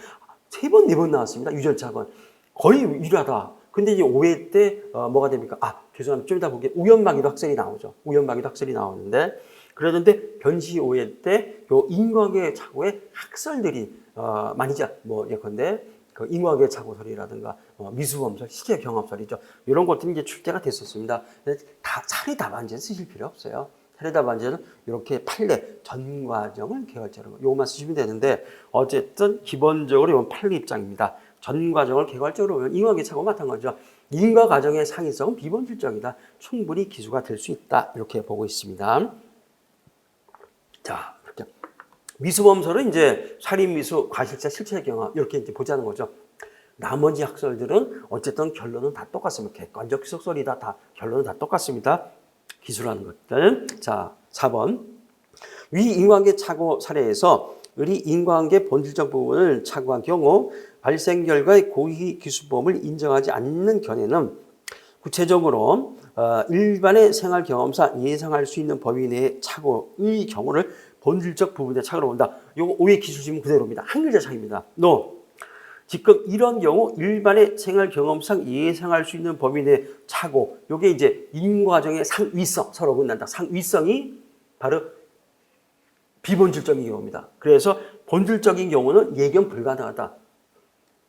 3번, 4번 나왔습니다. 유전착은 거의 유일하다. 근데 이제 5회 때 뭐가 됩니까? 죄송합니다. 좀 이따 보기에 우연마귀도 학설이 나오죠. 우연마귀도 학설이 나오는데 그러는데 변시 5회 때 요 인과계 착오의 학설들이 많이죠. 뭐 예컨대 그 인과계 착오설이라든가 미수범설, 시제 경험설이죠. 이런 것들이 이제 출제가 됐었습니다. 다 차례 답안지는 쓰실 필요 없어요. 차례 답안지는 이렇게 판례 전과정을 개괄적으로 요것만 쓰시면 되는데 어쨌든 기본적으로 이건 판례 입장입니다. 전과정을 개괄적으로 보면 인과계 착오가 마찬가지죠. 인과과정의 상위성은 비본질적이다. 충분히 기수가 될 수 있다. 이렇게 보고 있습니다. 자, 이렇게 미수범설은 이제 살인미수, 과실자, 실체의 경험 이렇게 이제 보자는 거죠. 나머지 학설들은 어쨌든 결론은 다 똑같습니다. 객관적 기속설이다. 다 결론은 다 똑같습니다. 기술하는 것들. 자, 4번. 위 인과관계 착오 사례에서 의리 인과관계 본질적 부분을 착오한 경우 발생 결과의 고의 기수범을 인정하지 않는 견해는 구체적으로 일반의 생활 경험상 예상할 수 있는 범위 내의 착오의 경우를 본질적 부분의 착오로 본다. 이거 5회 기술지문 그대로입니다. 한 글자 차이입니다. 지금 이런 경우 일반의 생활 경험상 예상할 수 있는 범위 내의 착오. 이게 이제 인과정의 상위성 서로 어긋난다. 상위성이 바로 비본질적인 경우입니다. 그래서 본질적인 경우는 예견 불가능하다.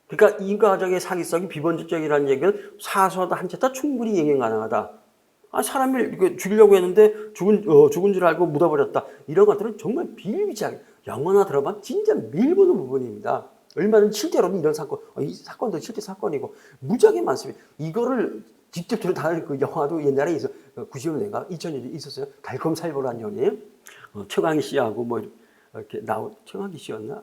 그러니까 인과정의 상위성이 비본질적이라는 얘기는 사소하다 한 채 다 충분히 예견 가능하다. 사람을 죽이려고 했는데 죽은 줄 알고 묻어버렸다. 이런 것들은 정말 비일비재하게 영화나 들어보면 진짜 밀보는 부분입니다. 얼마 전 실제로는 이런 사건, 이 사건도 실제 사건이고 무지하게 많습니다. 이거를 직접 다룬 그 영화도 옛날에 있어 90년대인가 2000년대 있었어요. 달콤살보라는 연이 최광희 씨하고 뭐 이렇게 최광희 씨였나?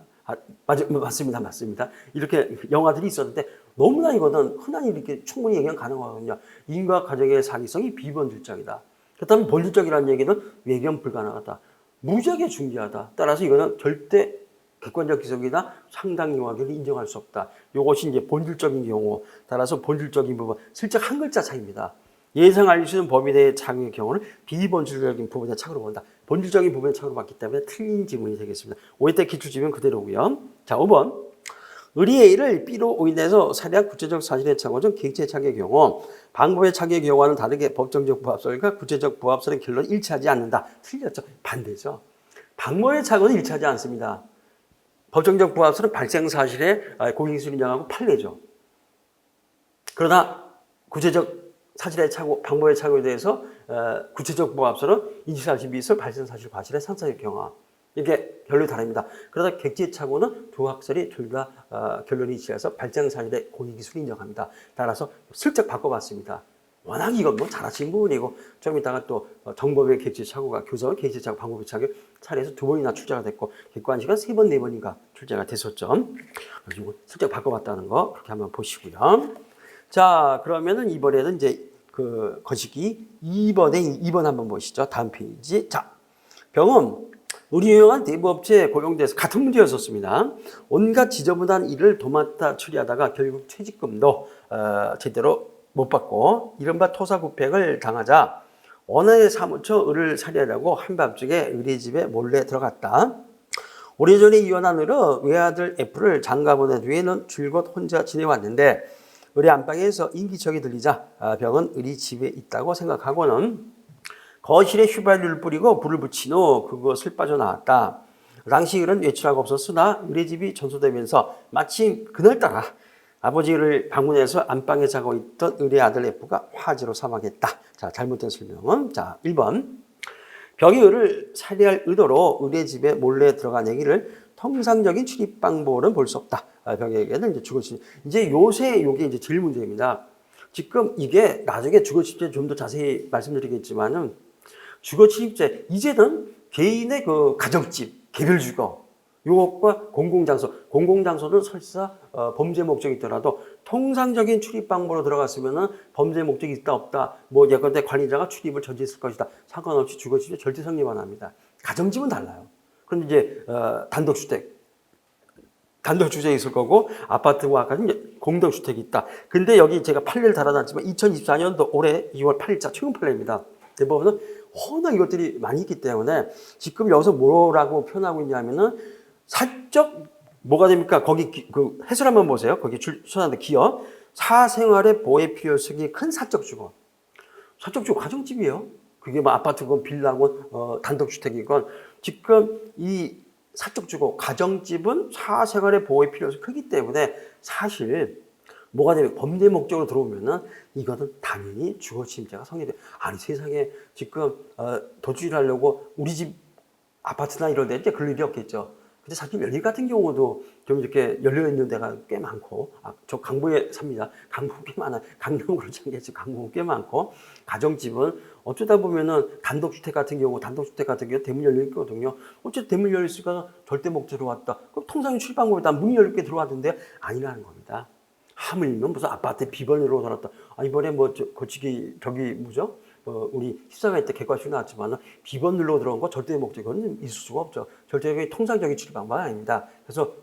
맞습니다. 이렇게 영화들이 있었는데 너무나 이거는 흔한 이렇게 충분히 얘기가 가능하거든요. 인과 가정의 사기성이 비본질적이다. 그렇다면 본질적이라는 얘기는 외견 불가능하다. 무지하게 중대하다. 따라서 이거는 절대 객관적 기성이나 상당 이하를 인정할 수 없다. 이것이 이제 본질적인 경우, 따라서 본질적인 부분, 슬쩍 한 글자 차이입니다. 예상 알 수 있는 범위에 대해 착용의 경우는 비본질적인 부분에 착으로 본다. 본질적인 부분에 착으로 봤기 때문에 틀린 지문이 되겠습니다. 오해 때 기출지문 그대로고요. 자, 5번. 의리 A를 B로 인해서 살해한 구체적 사실의 착오는 객체 착의 경우 방법의 착의 경우와는 다르게 법정적 부합설과 구체적 부합설의 결론이 일치하지 않는다. 틀렸죠. 반대죠. 방법의 착오는 일치하지 않습니다. 법정적 부합설은 발생 사실의 공익수를 인정하고 판례죠. 그러나 구체적 사실의 착오, 방법의 착오에 대해서 구체적 부합설은 인지사실 미설 발생 사실 과실의 상사적 경화. 이게 결론이 다릅니다. 그러다 객체 착오는 두 학설이 둘 다 결론이 일치해서 발생 사실의 공익기술을 인정합니다. 따라서 슬쩍 바꿔봤습니다. 워낙 이건 뭐 잘하신 부분이고 좀 이따가 또 정법의 객체 착오가 교사와 객체 착오, 방법의 착오 차례에서 2번이나 출제가 됐고 객관식은 3번, 4번인가 출제가 됐었죠. 그리고 슬쩍 바꿔봤다는 거 그렇게 한번 보시고요. 자, 그러면은 이번에는 이제 그 거시기 2번 한번 보시죠. 다음 페이지. 자, 병은 우리 유용한 대부업체에 고용돼서 같은 문제였었습니다. 온갖 지저분한 일을 도맡아 처리하다가 결국 퇴직금도 제대로 못 받고 이른바 토사구팽을 당하자 원하의 사무처 을을 살해하려고 한밤중에 의리 집에 몰래 들어갔다. 오래전에 이혼한 을은 외아들 F를 장가보낸 뒤에는 줄곧 혼자 지내왔는데 을의 안방에서 인기척이 들리자 병은 을이 집에 있다고 생각하고는 거실에 휘발유를 뿌리고 불을 붙인 후 그것을 빠져나왔다. 당시 을은 외출하고 없었으나 을의 집이 전소되면서 마침 그날따라 아버지를 방문해서 안방에 자고 있던 을의 아들 F가 화재로 사망했다. 자, 잘못된 설명은 자 1번. 병이 을을 살해할 의도로 을의 집에 몰래 들어간 얘기를 통상적인 출입 방법으로는 볼 수 없다. 병에게는 이제 주거 침입. 이제 요새 이게 이제 제일 문제입니다. 지금 이게 나중에 주거 침입 좀 더 자세히 말씀드리겠지만은 주거 침입죄 이제는 개인의 그 가정집, 개별 주거 요것과 공공장소는 설사 범죄 목적이 있더라도 통상적인 출입 방법으로 들어갔으면은 범죄 목적이 있다 없다 뭐 예컨대 관리자가 출입을 저지했을 것이다 상관없이 주거 침입 절대 성립 안 합니다. 가정집은 달라요. 그런데 이제 단독주택이 있을 거고 아파트와 같은 이제 공동주택이 있다. 근데 여기 제가 판례를 달아놨지만 2024년도 올해 2월 8일자 최근 판례입니다. 대법원은 워낙 이것들이 많이 있기 때문에 지금 여기서 뭐라고 표현하고 있냐면은 사적 뭐가 됩니까? 거기 그 해설 한번 보세요. 거기 출연하는 기업 사생활의 보호의 필요성이 큰 사적 주거. 사적 주거 가정집이에요. 그게 뭐 아파트건 빌라건 단독주택이건 지금 이 사적 주거 가정집은 사생활의 보호의 필요성이 크기 때문에 사실 뭐가 되면 범죄 목적으로 들어오면은 이거는 당연히 주거 침입죄가 성립돼. 아니 세상에 지금 도주를 하려고 우리 집 아파트나 이런 데 이제 그럴 일이 없겠죠. 근데 사실 여기 같은 경우도 좀 이렇게 열려 있는 데가 꽤 많고, 저 강북에 삽니다. 강북 꽤 많아요. 강남은 그렇지 않겠지. 강북은 꽤 많고, 가정집은 어쩌다 보면은 단독주택 같은 경우 대문 열려 있거든요. 어쨌든 대문 열려 있으니까 절대 목적으로 왔다. 그럼 통상의 출입 방법이다. 문이 열게 들어왔는데 아니라는 겁니다. 하물며 무슨 아파트 비번으로 살았다. 이번에 뭐 거치기 저기 뭐죠? 우리 14회 때 객관식 나왔지만 비번 눌러 들어온 거 절대 목적은 있을 수가 없죠. 절대적인 통상적인 출입 방법은 아닙니다. 그래서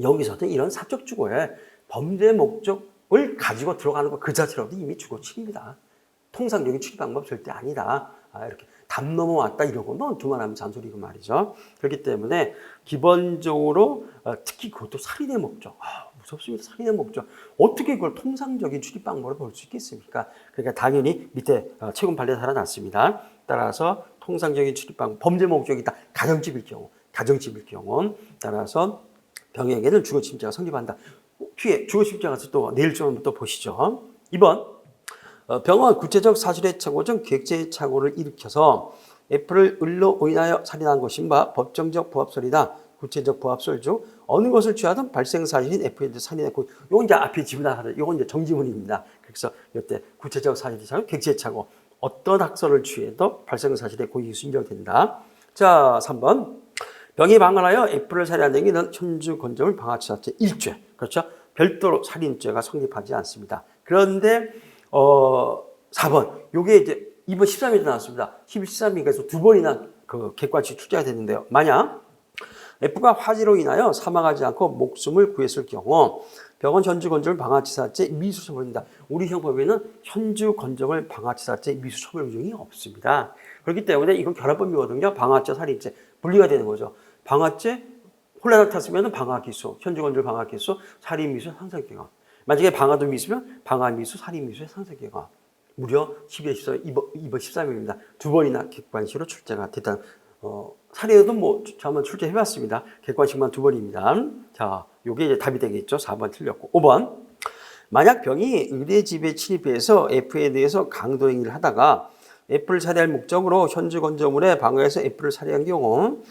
여기서도 이런 사적 주거에 범죄 목적을 가지고 들어가는 것 그 자체로도 이미 주거 침입이다. 통상적인 출입 방법 절대 아니다. 이렇게 담 넘어왔다 이러고는 두말하면 잔소리고 말이죠. 그렇기 때문에 기본적으로 특히 그것도 살인의 목적. 무섭습니다. 살인의 목적. 어떻게 그걸 통상적인 출입 방법으로 볼 수 있겠습니까? 그러니까 당연히 밑에 최근 판례 달아놨습니다. 따라서 통상적인 출입 방법, 범죄 목적이다. 가정집일 경우 따라서 병에게는 주거 침입죄가 성립한다. 뒤에 주거 침입죄 가서 또 내일 좀 또 보시죠. 2번. 병은 구체적 사실의 착오 중 객체의 착오를 일으켜서 F를 을로 인하여 살인한 것인가 법정적 부합설이다. 구체적 부합설 중 어느 것을 취하든 발생 사실인 F에 대해 살인의 고 요건 이제 앞에 지문하다. 요건 이제 정지문입니다. 그래서 이때 구체적 사실의 착오, 객체의 착오 어떤 학설을 취해도 발생 사실의 고의가 인정된다. 자, 3번. 병이 방한하여 F를 살해한 행위는 현주건조물 방화치사죄 1죄. 그렇죠? 별도로 살인죄가 성립하지 않습니다. 그런데 4번 요게 이제 이번 13일에 나왔습니다. 13일에서 두 번이나 그 객관식 출제가 됐는데요. 만약 F가 화재로 인하여 사망하지 않고 목숨을 구했을 경우 병원 현주건조물 방화치사죄 미수처벌입니다. 우리 형법에는 현주건조물 방화치사죄 미수처벌 규정이 없습니다. 그렇기 때문에 이건 결합범이거든요. 방화죄, 살인죄 분리가 되는 거죠. 방화죄 혼란을 탔으면 방화기소, 현주건조물 방화기소, 살인미수, 상상경화. 만약에 방화도 미수면 방화미수, 살인미수의 상상경화. 무려 12월 14일, 이번 13일입니다. 두 번이나 객관식으로 출제가 됐다. 살인에도 뭐 한번 출제해봤습니다. 객관식만 두 번입니다. 자, 요게 이제 답이 되겠죠. 4번 틀렸고. 5번. 만약 병이 의뢰 집에 침입해서 F에 대해서 강도 행위를 하다가 F를 살해할 목적으로 현주건조물에 방어해서 F를 살해한 경우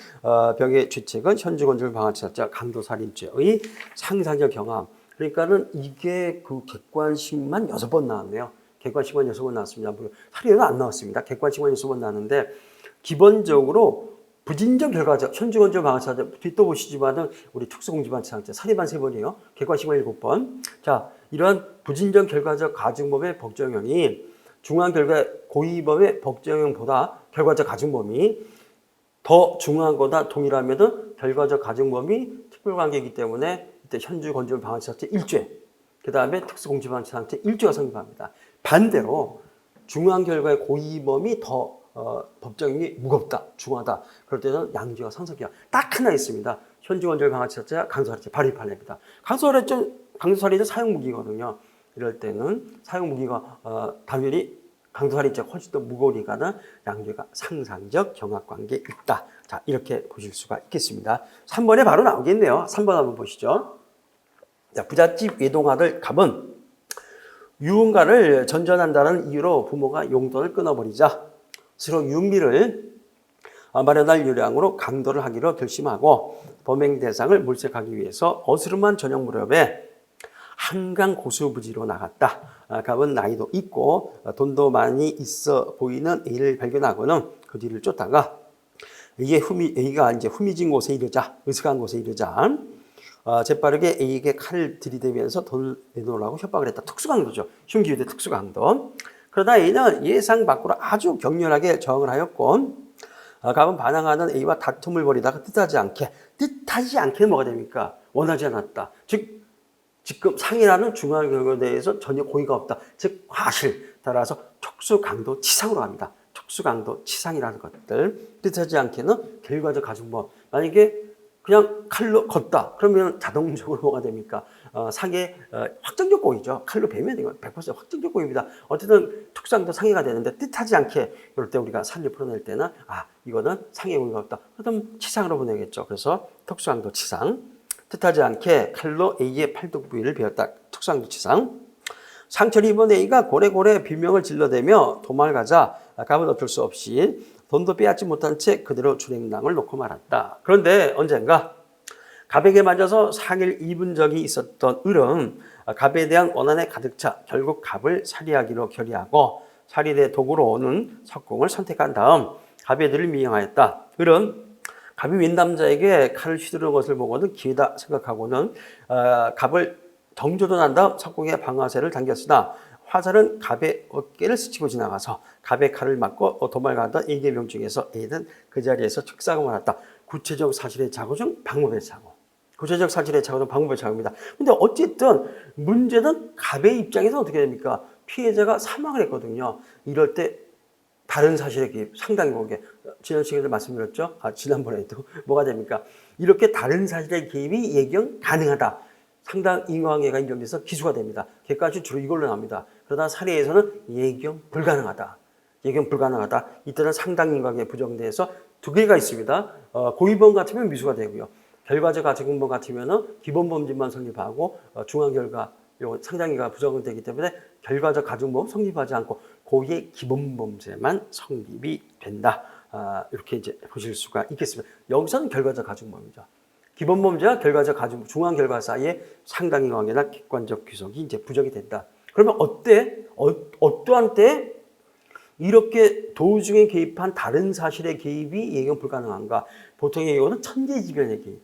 병의 죄책은 현주건조물 방화치사죄 강도살인죄의 상상적 경함. 그러니까는 이게 그 객관식만 6번 나왔네요. 객관식만 6번 나왔습니다. 살인은 안 나왔습니다. 객관식만 6번 나왔는데 기본적으로 부진적 결과적 현주건조물 방화치사죄 또 보시지만은 우리 특수공지방치사죄 살인만 3번이에요. 객관식만 7번. 자, 이러한 부진적 결과적 가중범의 법정형이 중한 결과 고의범의 법정형보다 결과적 가중범이 더 중한 거다 동일하면은 결과적 가중범이 특별관계이기 때문에 이때 현주건조물 방화치사죄 1죄, 그 다음에 특수공지방치사죄 1죄가 성립합니다. 반대로 중한 결과의 고의범이 더 법정형이 무겁다, 중하다. 그럴 때는 양죄가 상속이야. 딱 하나 있습니다. 현주건조물 방화치사죄와 강도살인죄 발의 판례입니다. 강도살인죄 사용무기거든요. 이럴 때는 사용무기가 당연히 강도살인죄가 훨씬 더 무거우니까는 양죄가 상상적 경합관계에 있다. 자, 이렇게 보실 수가 있겠습니다. 3번에 바로 나오겠네요. 3번 한번 보시죠. 자, 부잣집 외동아들 갑은 유흥가를 전전한다는 이유로 부모가 용돈을 끊어버리자 스스로 유흥비를 마련할 요량으로 강도를 하기로 결심하고 범행 대상을 몰색하기 위해서 어스름한 저녁 무렵에 한강 고수부지로 나갔다. 갑은 나이도 있고 돈도 많이 있어 보이는 A를 발견하고는 그 뒤를 쫓다가 A가 이제 후미진 곳에 이르자, 으슥한 곳에 이르자 재빠르게 A에게 칼을 들이대면서 돈을 내놓으라고 협박을 했다. 특수강도죠. 흉기유대 특수강도. 그러다 A는 예상 밖으로 아주 격렬하게 저항을 하였고 갑은 반항하는 A와 다툼을 벌이다가 뜻하지 않게는 뭐가 됩니까? 원하지 않았다. 즉 지금 상해라는 중요한 결과에 대해서 전혀 고의가 없다. 즉 과실 따라서 촉수강도 치상으로 갑니다. 촉수강도 치상이라는 것들 뜻하지 않게는 결과적 가중법. 만약에 그냥 칼로 걷다 그러면 자동적으로 뭐가 됩니까? 상해 확정적 고의죠. 칼로 베면 이건 100% 확정적 고의입니다. 어쨌든 특수강도 상해가 되는데 뜻하지 않게 이럴 때 우리가 살을 풀어낼 때는 이거는 상해 고의가 없다. 그럼 치상으로 보내겠죠. 그래서 특수강도 치상. 뜻하지 않게 칼로 A의 팔뚝 부위를 베었다. 특수강도 치상. 상처를 입은 A가 고래고래 비명을 질러대며 도망가자 갑은 어쩔 수 없이 돈도 빼앗지 못한 채 그대로 준행랑을 놓고 말았다. 그런데 언젠가 갑에게 맞아서 상해를 입은 적이 있었던 을은 갑에 대한 원한에 가득 차 결국 갑을 살해하기로 결의하고 살인의 도구로 오는 석공을 선택한 다음 갑의 들을 미행하였다. 을은 갑이 웬 남자에게 칼을 휘두르는 것을 보고는 기회다 생각하고는 갑을 정조도 난 다음 석공의 방아쇠를 당겼으나 화살은 갑의 어깨를 스치고 지나가서 갑의 칼을 맞고 도망가던 A의 명중에서 A는 그 자리에서 즉사고 말았다. 구체적 사실의 착오 중 방법의 착오. 구체적 사실의 착오 중 방법의 착오입니다. 근데 어쨌든 문제는 갑의 입장에서 어떻게 됩니까? 피해자가 사망을 했거든요. 이럴 때 다른 사실의 개입 상당히 보게 지난 시간에 말씀드렸죠. 지난번에도 뭐가 됩니까? 이렇게 다른 사실의 개입이 예경 가능하다. 상당 인과관계가 인정돼서 기소가 됩니다. 객관식 주로 이걸로 나옵니다. 그러다 살해에서는 예경 불가능하다. 예경 불가능하다. 이때는 상당 인과관계 부정돼서 두 개가 있습니다. 고의범 같으면 미수가 되고요. 결과적 가중범 같으면 기본범죄만 성립하고 중한 결과 상당 인과가 부정되기 때문에 결과적 가중범 성립하지 않고 고의의 기본범죄만 성립이 된다. 이렇게 이제 보실 수가 있겠습니다. 여기서는 결과적 가중범이죠. 기본범죄와 결과적 가중, 중한 결과 사이에 상당히 관계나 객관적 규석이 이제 부정이 된다. 그러면 어떠한 때 이렇게 도중에 개입한 다른 사실의 개입이 예견 불가능한가? 보통의 경우는 천재지변의 개입.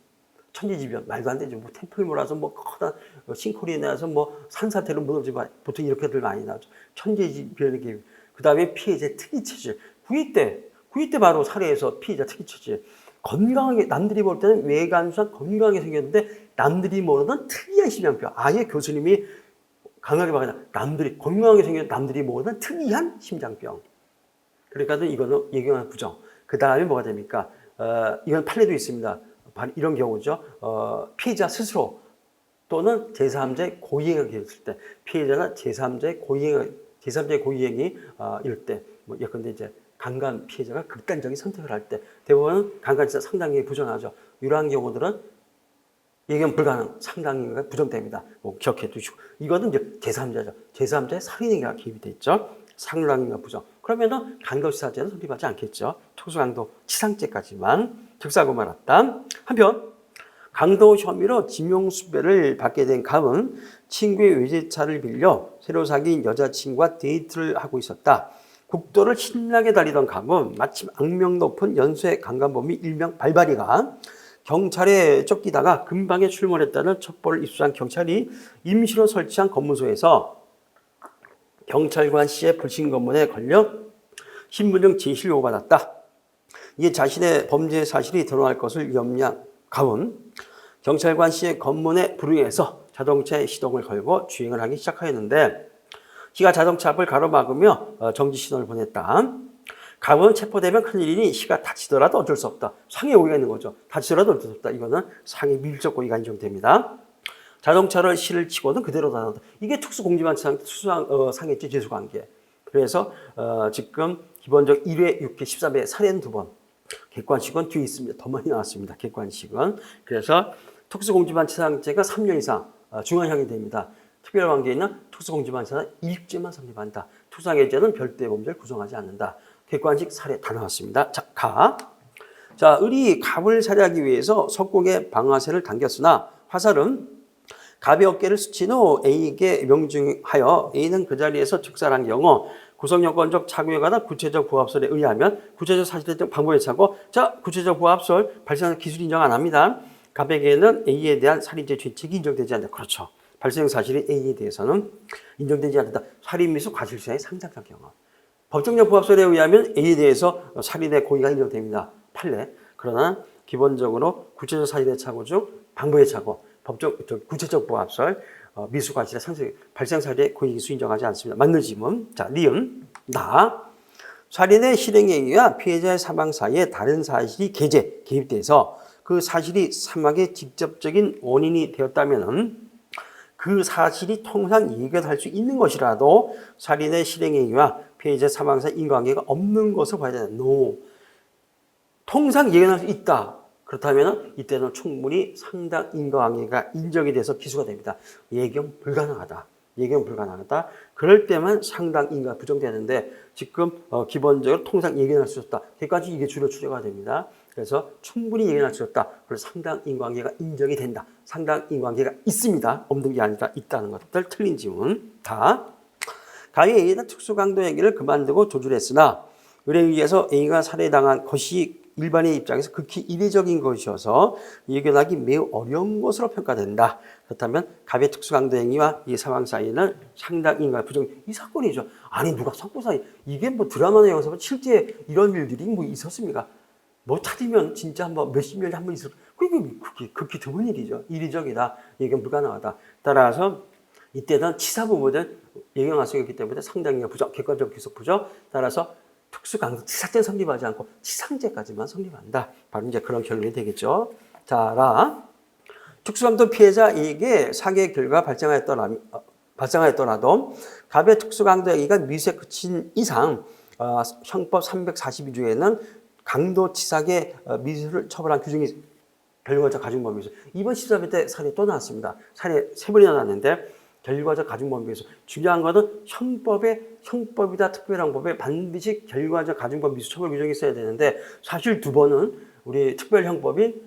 천재지변 말도 안 되죠. 뭐 템플 몰아서 뭐 커다란 싱크홀이 나서 뭐 산사태로 무너지고 보통 이렇게들 많이 나오죠. 천재지변의 개입. 그 다음에 피해자 특이체질. 9.2 때 바로 살해해서 피해자 특이체질. 건강하게 남들이 볼 때는 외관상 건강하게 생겼는데 남들이 모르는 특이한 심장병. 아예 교수님이 강하게 말하자. 남들이 건강하게 생긴 남들이 모르는 특이한 심장병. 그러니까 이거는 예견 부정. 그 다음에 뭐가 됩니까? 이건 판례도 있습니다. 이런 경우죠. 피해자 스스로 또는 제3자의 고의행위 했을 때 피해자가 제3자의 고의행위 이럴 때 뭐 예컨대 이제 강간 피해자가 극단적인 선택을 할 때 대부분은 강간치사 상당히 부정하죠. 이러한 경우들은 예견 불가능, 상당히 부정됩니다. 뭐 기억해 두시고. 이거는 이제 제3자죠. 제3자의 살인행위가 개입이 돼 있죠. 상당히가 부정. 그러면은 강도치사죄는 성립하지 않겠죠. 특수강도 치상죄까지만 특사고 말았다. 한편 강도 혐의로 지명수배를 받게 된 감은 친구의 외제차를 빌려 새로 사귄 여자친구와 데이트를 하고 있었다. 국도를 신나게 달리던 감은 마침 악명 높은 연쇄 강간범이 일명 발발이가 경찰에 쫓기다가 근방에 출몰했다는 첩보를 입수한 경찰이 임시로 설치한 검문소에서 경찰관 씨의 불신 검문에 걸려 신분증 제시를 요구받았다. 이에 자신의 범죄 사실이 드러날 것을 염려한 감은 경찰관 씨의 검문에 불응해서 자동차에 시동을 걸고 주행을 하기 시작하였는데 시가 자동차 앞을 가로막으며 정지 신호를 보냈다. 감은 체포되면 큰일이니 시가 다치더라도 어쩔 수 없다. 상해 고의가 있는 거죠. 다치더라도 어쩔 수 없다. 이거는 상해 밀접 고의가 인정됩니다. 자동차를 시를 치고는 그대로 나온다. 이게 특수공지방치상 상해죄 죄수관계. 그래서 지금 기본적 1회, 6회, 13회 살해는 2번. 객관식은 뒤에 있습니다. 더 많이 나왔습니다. 객관식은. 그래서 특수공지방치상죄가 3년 이상 중형이 됩니다. 특별관계에는 특수공지방치상은 1죄만 성립한다. 특수상해죄는 별도의 범죄를 구성하지 않는다. 객관식 사례 다 나왔습니다. 자, 자, 을이 갑을 살해하기 위해서 석공의 방아쇠를 당겼으나 화살은 갑의 어깨를 스친 후 A에게 명중하여 A는 그 자리에서 즉사한 경우 구성요건적 착오에 관한 구체적 부합설에 의하면 구체적 사실에 대한 방법에 차고 자, 구체적 부합설 발생 기술 인정 안 합니다. 갑에게는 A에 대한 살인죄 죄책이 인정되지 않는다. 그렇죠. 발생 사실이 A에 대해서는 인정되지 않는다. 살인 미수 과실수의 상장적 경우. 법정적 부합설에 의하면 A에 대해서 살인의 고의가 인정됩니다. 판례. 그러나 기본적으로 구체적 사실의 착오 중 방법의 착오, 구체적 부합설, 미수 과실의 발생 사실의 고의 기수 인정하지 않습니다. 맞는 지문. 자, 니은. 살인의 실행에 의한 피해자의 사망 사이에 다른 사실이 개입돼서 그 사실이 사망의 직접적인 원인이 되었다면은 그 사실이 통상 예견할 수 있는 것이라도 살인의 실행에 의한 피해자 사망 사이 인과관계가 없는 것을 봐야 된다. No. 통상 예견할 수 있다. 그렇다면 이때는 충분히 상당 인과관계가 인정이 돼서 기소가 됩니다. 예견 불가능하다. 예견 불가능하다. 그럴 때만 상당 인과 부정되는데 지금 기본적으로 통상 예견할 수 없다. 여기까지 이게 주로 추려가 됩니다. 그래서 충분히 예견할 수 없다. 그래서 상당 인과관계가 인정이 된다. 상당 인과관계가 있습니다. 없는 게 아니라 있다는 것들 틀린 지문 다. 가히 A에 대한 특수강도 행위를 그만두고 조줄했으나 을에 의해서 A가 살해당한 것이 일반의 입장에서 극히 이례적인 것이어서 예견하기 매우 어려운 것으로 평가된다. 그렇다면 갑의 특수강도 행위와 이 상황 사이에는 상당 인과 부정 이 사건이죠. 아니 누가 석고 사이 이게 뭐 드라마나 영화에서 실제 이런 일들이 뭐 있었습니까? 뭐 찾으면 진짜 뭐 몇십 년에 한 번 있을 그게 극히 드문 일이죠. 이례적이다. 예견 불가능하다. 따라서 이때는 치사 부분은 예견할 수 있기 때문에 상당히 부정, 객관적 기소 부정. 따라서 특수강도 치사죄 성립하지 않고 치상죄까지만 성립한다. 바로 이제 그런 결론이 되겠죠. 자, 특수강도 피해자에게 사기의 결과가 발생하였더라도 갑의 특수강도 행위가 미수에 그친 이상 형법 342조에는 강도치사계 미수를 처벌한 규정이 결과적 가중범위에서 이번 13회 때 사례 또 나왔습니다. 사례 3번이나 나왔는데 결과적 가중범위에서 중요한 것은 형법이다 특별한 법에 반드시 결과적 가중범위 미수 처벌 규정이 있어야 되는데 사실 2번은 우리 특별형법인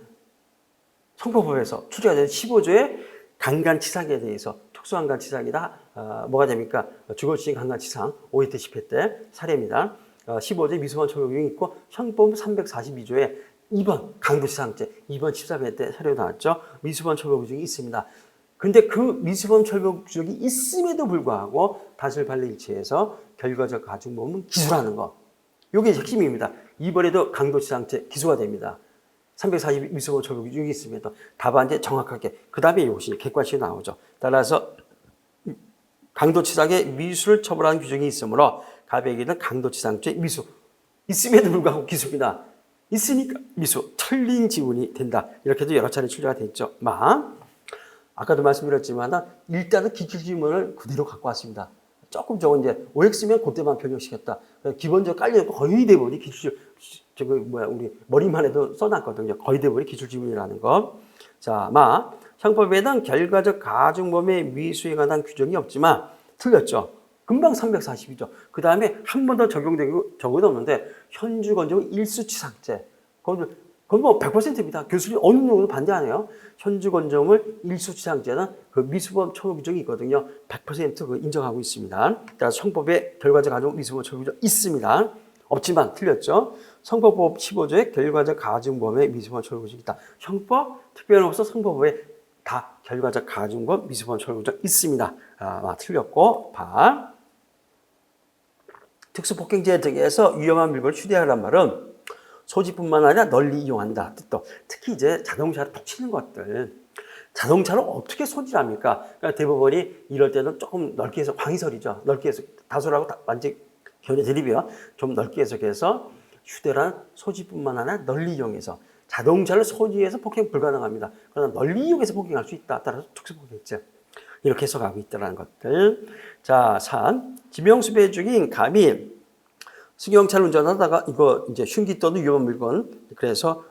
성폭법에서 출제가 된 15조의 강간치사계에 대해서 특수한간치상이다. 뭐가 됩니까? 주거지행 강간치상 5회 때 10회 때 사례입니다. 15조 미수범 처벌규정이 있고 형법 342조에 2번 강도치상죄 2번 13회 때 사례로 나왔죠. 미수범 처벌규정이 있습니다. 근데 그 미수범 처벌규정이 있음에도 불구하고 다수의 판례 일치해서 결과적 가중범은 기소하는 거. 이게 핵심입니다. 이번에도 강도치상죄 기소가 됩니다. 340 미수범 처벌규정이 있음에도 답안제 정확하게 그 다음에 이것이 객관식이 나오죠. 따라서 강도치상의 미수를 처벌하는 규정이 있으므로 가백에는 강도치상죄 미수 있음에도 불구하고 기소입니다. 있으니까 미수 틀린 지문이 된다. 이렇게도 여러 차례 출제가 됐죠. 아까도 말씀드렸지만 일단은 기출지문을 그대로 갖고 왔습니다. 조금 저건 이제 OX면 그때만 변형시켰다. 기본적으로 깔려있고 거의 대부분이 우리 머리만 해도 써놨거든요. 거의 대부분이 기출지문이라는 거. 자, 형법에는 결과적 가중범의 미수에 관한 규정이 없지만 틀렸죠. 금방 342조. 그 다음에 한 번 더 적용되고 적은 없는데 현주건정은 일수치상죄. 그건 뭐 100%입니다. 교수님 어느 정도 반대하네요. 현주건정을 일수치상죄는 그 미수범 처벌 규정이 있거든요. 100% 인정하고 있습니다. 따라서 형법에 결과적 가중 미수범 처벌 규정 있습니다. 없지만 틀렸죠. 선거법 15조에 결과적 가중범의 미수범 처벌 규정이 있다. 형법 특별법에서 선거법에 다 결과적 가중범 미수범 처벌 규정 있습니다. 틀렸고 특수폭행죄 등에서 위험한 물건을 휴대하란 말은 소지뿐만 아니라 널리 이용한다. 또 특히 이제 자동차를 톡 치는 것들. 자동차를 어떻게 소지합니까? 그러니까 대법원이 이럴 때는 조금 넓게 해서 광의설이죠. 넓게 해서 다소라고 완전 견해 드리고요. 좀 넓게 해석해서 휴대란 소지뿐만 아니라 널리 이용해서 자동차를 소지해서 폭행 불가능합니다. 그러나 널리 이용해서 폭행할 수 있다. 따라서 특수폭행죄. 이렇게 해석하고 있다는 것들. 자, 3. 지명수배 중인 감히 승용차를 운전하다가 이거 이제 흉기 또는 위험한 물건. 그래서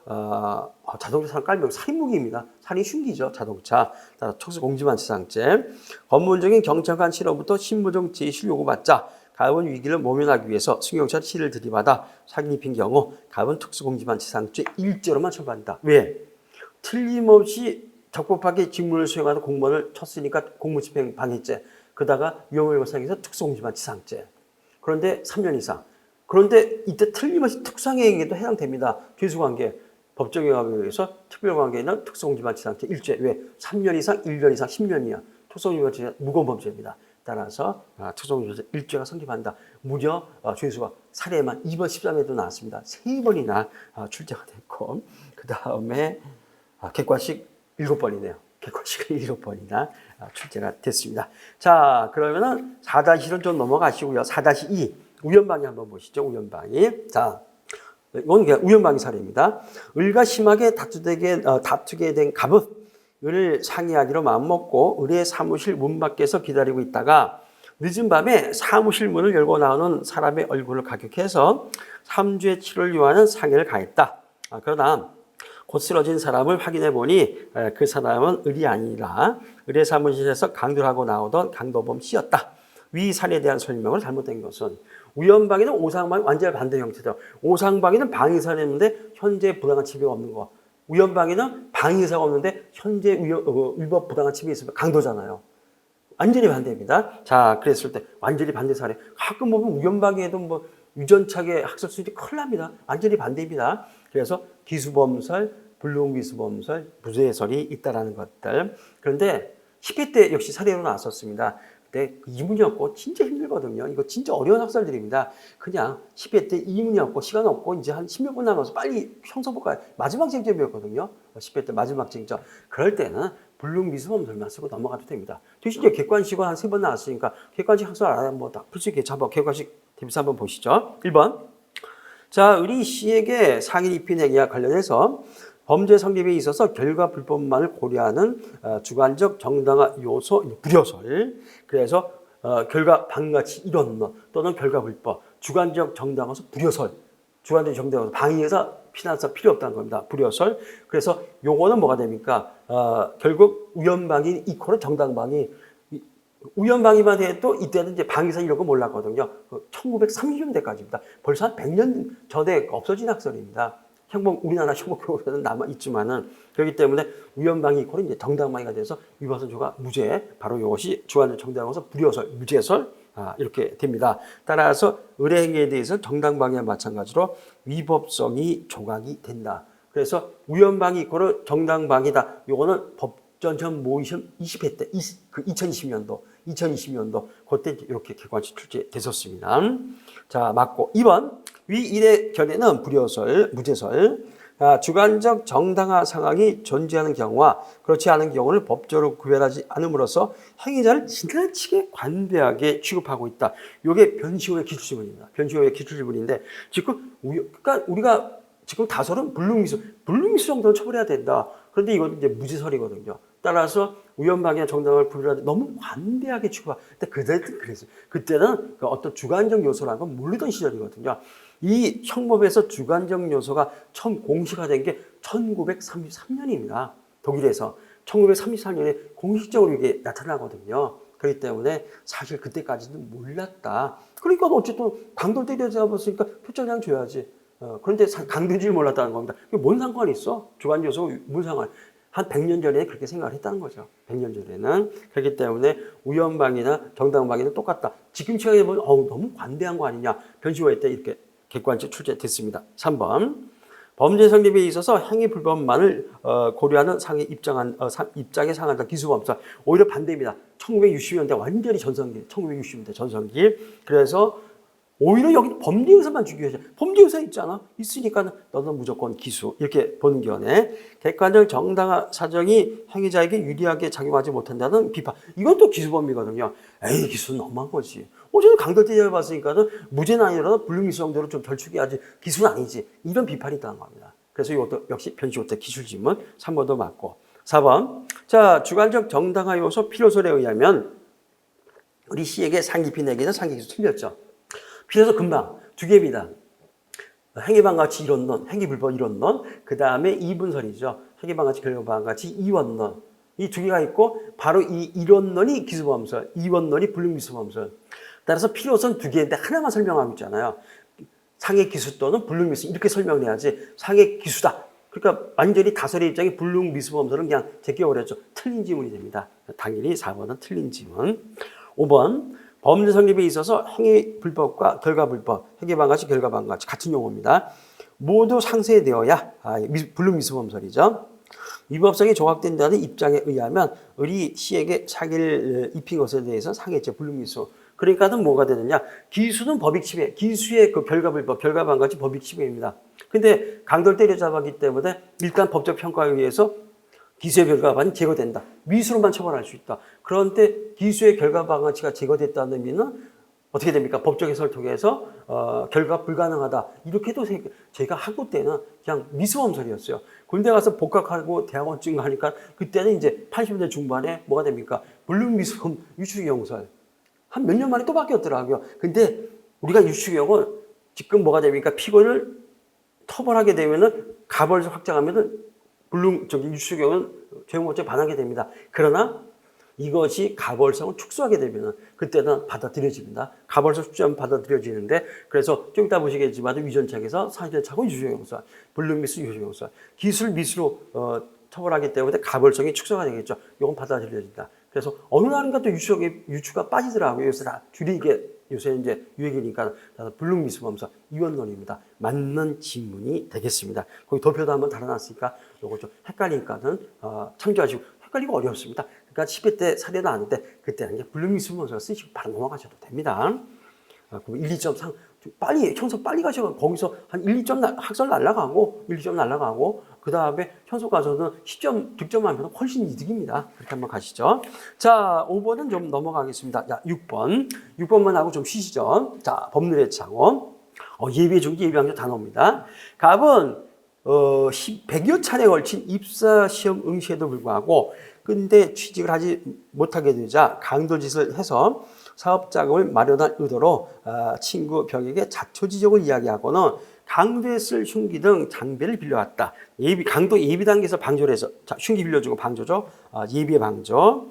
자동차 깔면 살인무기입니다. 살인 흉기죠. 자동차. 따라 특수공지만치상죄. 검문 중인 경찰관 씨로부터 신분증 제시를 요구받자 가압은 위기를 모면하기 위해서 승용차 실을 들이받아 사기 입힌 경우 가압은 특수공지만치상죄 1조로만 처벌한다. 왜? 틀림없이 적법하게 직무를 수행하는 공무원을 쳤으니까 공무집행 방해죄. 그러다가 위험을 발생해서 특수공지만치상죄. 그런데 3년 이상. 그런데 이때 틀림없이 특수항해에도 해당됩니다. 죄수관계, 법정형에 의해서 특별관계에는 특수공지만치상죄 1죄. 왜? 3년 이상, 1년 이상, 10년이야. 특수공지만치상죄 무거운 범죄입니다. 따라서 특수공지만치상죄 1죄가 성립한다. 무려 죄수가 사례만 2번 13회도 나왔습니다. 3번이나 출제가 됐고 그 다음에 객관식 7번이네요. 객관식은 7번이나 출제가 됐습니다. 자, 그러면은 4-1은 좀 넘어가시고요. 4-2 우연방위 한번 보시죠. 우연방위. 자, 이건 그냥 우연방위 사례입니다. 을과 심하게 다투게 된 갑은 을을 상의하기로 마음먹고 을의 사무실 문 밖에서 기다리고 있다가 늦은 밤에 사무실 문을 열고 나오는 사람의 얼굴을 가격해서 3주의 치료를 요하는 상해를 가했다. 그러나 곧 쓰러진 사람을 확인해 보니 그 사람은 을이 아니라 을의 사무실에서 강도를 하고 나오던 강도범 씨였다. 위 사례에 대한 설명을 잘못된 것은 우연방위는 오상방위 완전히 반대 형태죠. 오상방위는 방위사가 있는데 현재 부당한 침해가 없는 거. 우연방위는 방위사가 없는데 현재 위법 부당한 침해가 있으면 강도잖아요. 완전히 반대입니다. 자, 그랬을 때 완전히 반대 사례. 가끔 보면 우연방위에도 뭐 유전차계 학설 수준이 큰일 납니다. 완전히 반대입니다. 그래서 기수범설, 불능기수범설, 무죄설이 있다라는 것들. 그런데 10회 때 역시 사례로 나왔었습니다. 그때 이문이었고 진짜 힘들거든요. 이거 진짜 어려운 학설들입니다. 그냥 10회 때 이문이었고 시간 없고 이제 한 10몇 분 남아서 빨리 형사 볼까요? 마지막 쟁점이었거든요. 10회 때 마지막 쟁점. 그럴 때는 불능미수범설만 쓰고 넘어가도 됩니다. 대신 이제 객관식은 한 3번 나왔으니까 객관식 학설 알아야 뭐 다 풀수 있게 잡아. 객관식 대비서 한번 보시죠. 1번. 자, 을이 C에게 상해를 입힌 행위와 관련해서 범죄 성립에 있어서 결과 불법만을 고려하는 주관적 정당화 요소 불효설. 그래서 결과 방가치 이런 또는 결과 불법 주관적 정당화서 불효설. 주관적 정당화서 방위해서 피난사 필요 없다는 겁니다. 불효설. 그래서 요거는 뭐가 됩니까? 결국 우연방위 이코는 정당방위. 우연방위만 해도 이때는 이제 방위사 이런 거 몰랐거든요. 1930년대까지입니다. 벌써 한 100년 전에 없어진 학설입니다. 우리나라 형법교사는 남아 있지만은 그렇기 때문에 위헌방위 이코는 이제 정당방위가 돼서 위법선조가 무죄, 바로 이것이 주관적 정당으로서 불효설, 무죄설 이렇게 됩니다. 따라서 의뢰행위에 대해서 정당방위와 마찬가지로 위법성이 조각이 된다. 그래서 위헌방위 이코는 정당방위다. 이거는 법전 모의시험 20회 때, 2020년도 그때 이렇게 객관식 출제됐었습니다. 자, 맞고 2번 위 일의 견해는 불효설, 무죄설. 주관적 정당화 상황이 존재하는 경우와 그렇지 않은 경우를 법적으로 구별하지 않음으로써 행위자를 지나치게 관대하게 취급하고 있다. 이게 변시호의 기출지문입니다. 변시호의 기출지문인데 지금 그러니까 우리가 지금 다설은 불능미수 정도는 처벌해야 된다. 그런데 이건 이제 무죄설이거든요. 따라서 위헌방위와 정당을 구별하지 너무 관대하게 취급하고. 근데 그때는 그랬어요. 그때는 그 어떤 주관적 요소라는 건 모르던 시절이거든요. 이 형법에서 주관적 요소가 처음 공시화된 게 1933년입니다. 독일에서 1933년에 공식적으로 이게 나타나거든요. 그렇기 때문에 사실 그때까지는 몰랐다. 그러니까 어쨌든 강도를 때려잡았으니까 표창장 줘야지. 그런데 강도인 줄 몰랐다는 겁니다. 그게 뭔 상관이 있어? 주관 요소 뭔 상관? 한 100년 전에 그렇게 생각을 했다는 거죠. 100년 전에는. 그렇기 때문에 위헌방위나 정당방위는 똑같다. 지금 시각에 보면 너무 관대한 거 아니냐. 변시호에 때 이렇게 객관적 출제됐습니다. 3번 범죄 성립에 있어서 행위 불법만을 고려하는 입장에 상한다 기수범사. 오히려 반대입니다. 1960년대 완전히 전성기. 1960년대 전성기. 그래서 오히려 여기 범죄 의사만 중요해져. 범죄 의사 있잖아. 있으니까 너는 무조건 기수. 이렇게 보는 견해. 객관적 정당화 사정이 행위자에게 유리하게 작용하지 못한다는 비판. 이건 또 기수범이거든요. 에이, 기수는 너무한 거지. 어제는 강도 때려봤으니까는 무죄는 아니라도 불능미수 정도로 좀 덜 추기하지. 기수는 아니지. 이런 비판이 있다는 겁니다. 그래서 이것도 역시 변시호 때 기술지문 3번도 맞고. 4번. 자, 주관적 정당화 요소 필요설에 의하면 우리 C에게 상기피 내기는 상기기수 틀렸죠. 그래서 금방 두 개입니다. 행위방가치 이론론, 행위불법 이론론, 그 다음에 이분설이죠. 행위방가치, 결과방가치, 이원론. 이 두 개가 있고 바로 이 이론론이 기수범설, 이원론이 불능미수범설. 따라서 필요선 두 개인데 하나만 설명하고 있잖아요. 상해기수 또는 불능미수 이렇게 설명을 해야지 상해기수다. 그러니까 완전히 다설의 입장에 불능미수범설은 그냥 제껴버렸죠. 틀린 지문이 됩니다. 당연히 4번은 틀린 지문. 5번 범죄 성립에 있어서 행위 불법과 결과 불법, 행위방가치, 결과방가치 같은 용어입니다. 모두 상쇄되어야 불능미수범설이죠. 위법성이 조각된다는 입장에 의하면 우리 C에게 사기를 입힌 것에 대해서 상해죄, 불능미수. 그러니까는 뭐가 되느냐? 기수는 법익침해, 기수의 그 결과 불법, 결과방가치 법익침해입니다. 근데 강도를 때려잡았기 때문에 일단 법적 평가에 의해서 기수의 결과반이 제거된다. 미수로만 처벌할 수 있다. 그런데 기수의 결과방가치가 제거됐다는 의미는 어떻게 됩니까? 법적 해설을 통해서 결과 불가능하다. 이렇게도 제가 학부 때는 그냥 미수범설이었어요. 군대 가서 복학하고 대학원쯤 가니까 그때는 이제 80년대 중반에 뭐가 됩니까? 불능미수범 유추기용설. 한 몇 년 만에 또 바뀌었더라고요. 근데 우리가 유추기용은 지금 뭐가 됩니까? 피고를 처벌하게 되면은 가벌을 확장하면은 유추경은 죄용고죄 반하게 됩니다. 그러나 이것이 가벌성을 축소하게 되면 그때는 받아들여집니다. 가벌성 축소하면 받아들여지는데 그래서 좀 이따 보시겠지만 위전책에서 사실차고 유효용설, 불능미수 유효용설, 기술 미수로 처벌하기 때문에 가벌성이 축소가 되겠죠. 이건 받아들여진다. 그래서 어느 날인가 또 유추가 빠지더라고요. 요새 다 줄이게 요새 이제 유행이니까 불능미수범설 이원론입니다. 맞는 질문이 되겠습니다. 거기 도표도 한번 달아놨으니까 요거 좀 헷갈리니까는 참조하시고 헷갈리고 어렵습니다. 그러니까 10회 때 사례는 아는데 그때는 이제 불능미수범설 쓰시고 바로 넘어가셔도 됩니다. 1, 2점 상 빨리 현석 빨리 가셔서 거기서 한 1, 2점 학설 날라가고 1, 2점 날라가고 그 다음에 현석 가서는 10점 득점하면 훨씬 이득입니다. 그렇게 한번 가시죠. 자, 5번은 좀 넘어가겠습니다. 자, 6번만 하고 좀 쉬시죠. 자, 법률의 창원. 예비 중기 예비항조 단어입니다. 갑은 100여 차례 걸친 입사시험 응시에도 불구하고 근데 취직을 하지 못하게 되자 강도짓을 해서 사업자금을 마련할 의도로 친구 벽에게 자초지종을 이야기하고는 강도에 쓸 흉기 등 장비를 빌려왔다. 강도 예비 단계에서 방조를 해서 흉기 빌려주고 방조죠. 예비의 방조.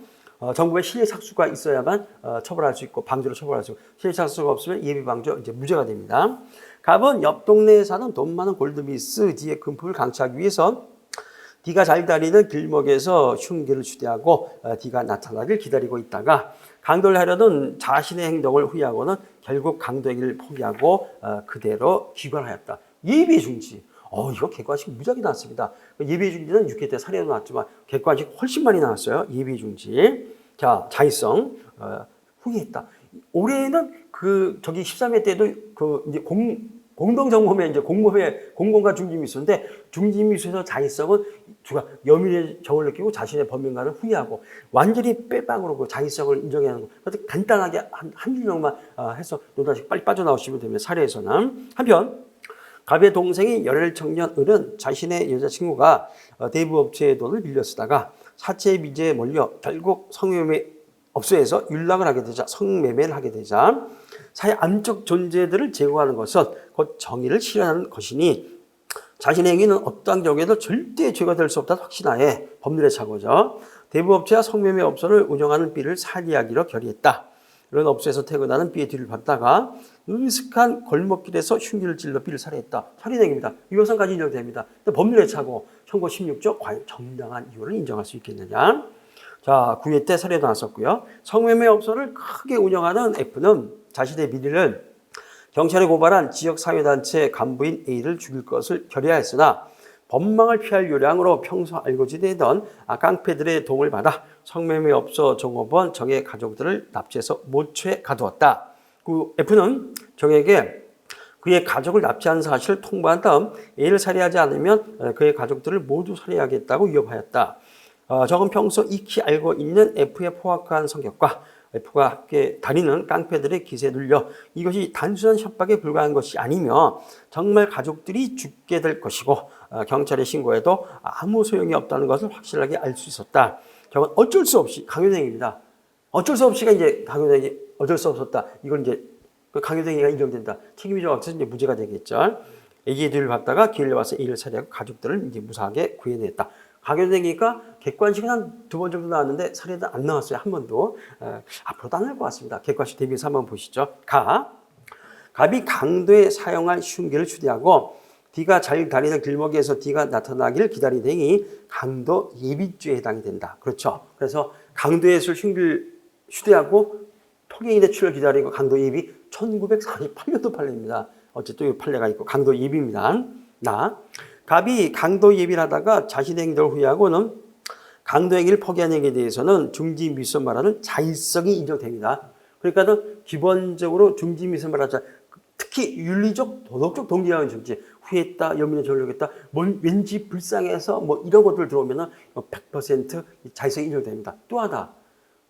정부의 실내 착수가 있어야만 처벌할 수 있고 방조로 처벌할 수 있고 실내 착수가 없으면 예비 방조 이제 무죄가 됩니다. 갑은 옆 동네에 사는 돈 많은 골드미스 D의 금품을 강취하기 위해서 D가 잘 다니는 길목에서 흉기를 추대하고 D가 나타나길 기다리고 있다가 강도를 하려던 자신의 행동을 후회하고는 결국 강도에게 포기하고 그대로 귀관하였다. 예비중지. 이거 객관식 무지하게 나왔습니다. 예비중지는 6회 때 살해도 나왔지만 객관식 훨씬 많이 나왔어요. 예비중지. 자, 자의성 후회했다. 올해는 저기 13회 때도 이제 공동정범에 이제 공범과 중지미수인데 중지미수에서 자의성은 누가 여민의 정을 느끼고 자신의 범행과를 후회하고 완전히 빼박으로 그 자의성을 인정해야 하는 거. 그래서 간단하게 한 줄명만 해서 노다시 빨리 빠져나오시면 됩니다. 사례에서는. 한편 갑의 동생이 열혈 청년 을은 자신의 여자친구가 대부업체의 돈을 빌려 쓰다가 사채 빚에 몰려 결국 성매매업소에서 윤락을 하게 되자 성매매를 하게 되자 사회 암적 존재들을 제거하는 것은 곧 정의를 실현하는 것이니 자신의 행위는 어떠한 경우에도 절대 죄가 될 수 없다는 확신하에 법률의 착오죠. 대부업체와 성매매업소를 운영하는 B를 살해하기로 결의했다. 이런 업소에서 퇴근하는 B의 뒤를 받다가 음슥한 골목길에서 흉기를 찔러 B를 살해했다. 살인행위입니다. 유효성까지 인정됩니다. 법률의 착오, 형법 16조 과연 정당한 이유를 인정할 수 있겠느냐. 자, 9회 때 살해도 나왔었고요. 성매매업소를 크게 운영하는 F는 자신의 비리를 경찰에 고발한 지역사회단체 간부인 A를 죽일 것을 결의하였으나 법망을 피할 요량으로 평소 알고 지내던 깡패들의 도움을 받아 성매매업소 종업원 정의 가족들을 납치해서 모처에 가두었다. 그 F는 정에게 그의 가족을 납치한 사실을 통보한 다음 A를 살해하지 않으면 그의 가족들을 모두 살해하겠다고 위협하였다. 정은 평소 익히 알고 있는 F의 포악한 성격과 F가 함께 다니는 깡패들의 기세에 눌려 이것이 단순한 협박에 불과한 것이 아니며 정말 가족들이 죽게 될 것이고 경찰에 신고해도 아무 소용이 없다는 것을 확실하게 알 수 있었다. 저건 어쩔 수 없이 강요행위입니다. 어쩔 수 없이가 이제 강요행위 어쩔 수 없었다. 이건 이제 그 강요행위가 인정된다. 책임이 없어서 이제 무죄가 되겠죠. A의 뒤를 받다가 기회를 봐서 A를 살해하고 가족들을 이제 무사하게 구해냈다. 강요행위가 객관식은 한 2번 정도 나왔는데 살해는 안 나왔어요. 한 번도. 앞으로도 안 날 것 같습니다. 객관식 대비해서 한번 보시죠. 갑이 강도에 사용할 흉기를 추대하고 D가 잘 다니는 길목에서 D가 나타나기를 기다린 행위 강도 예비죄에 해당이 된다. 그렇죠. 그래서 강도에 쓸 흉기를 추대하고 폭행이 대출을 기다리고 강도 예비 1948년도 판례입니다. 어쨌든 이 판례가 있고 강도 예비입니다. 갑이 강도 예비를 하다가 자신의 행동을 후회하고는 강도 행위를 포기한 행위에 대해서는 중지미수 말하는 자의성이 인정됩니다. 그러니까 기본적으로 중지미수 말하자 특히 윤리적, 도덕적 동기가 중지 후회했다, 여민의 전력했다, 왠지 불쌍해서 이런 것들 들어오면은 100% 자의성이 인정됩니다. 또 하나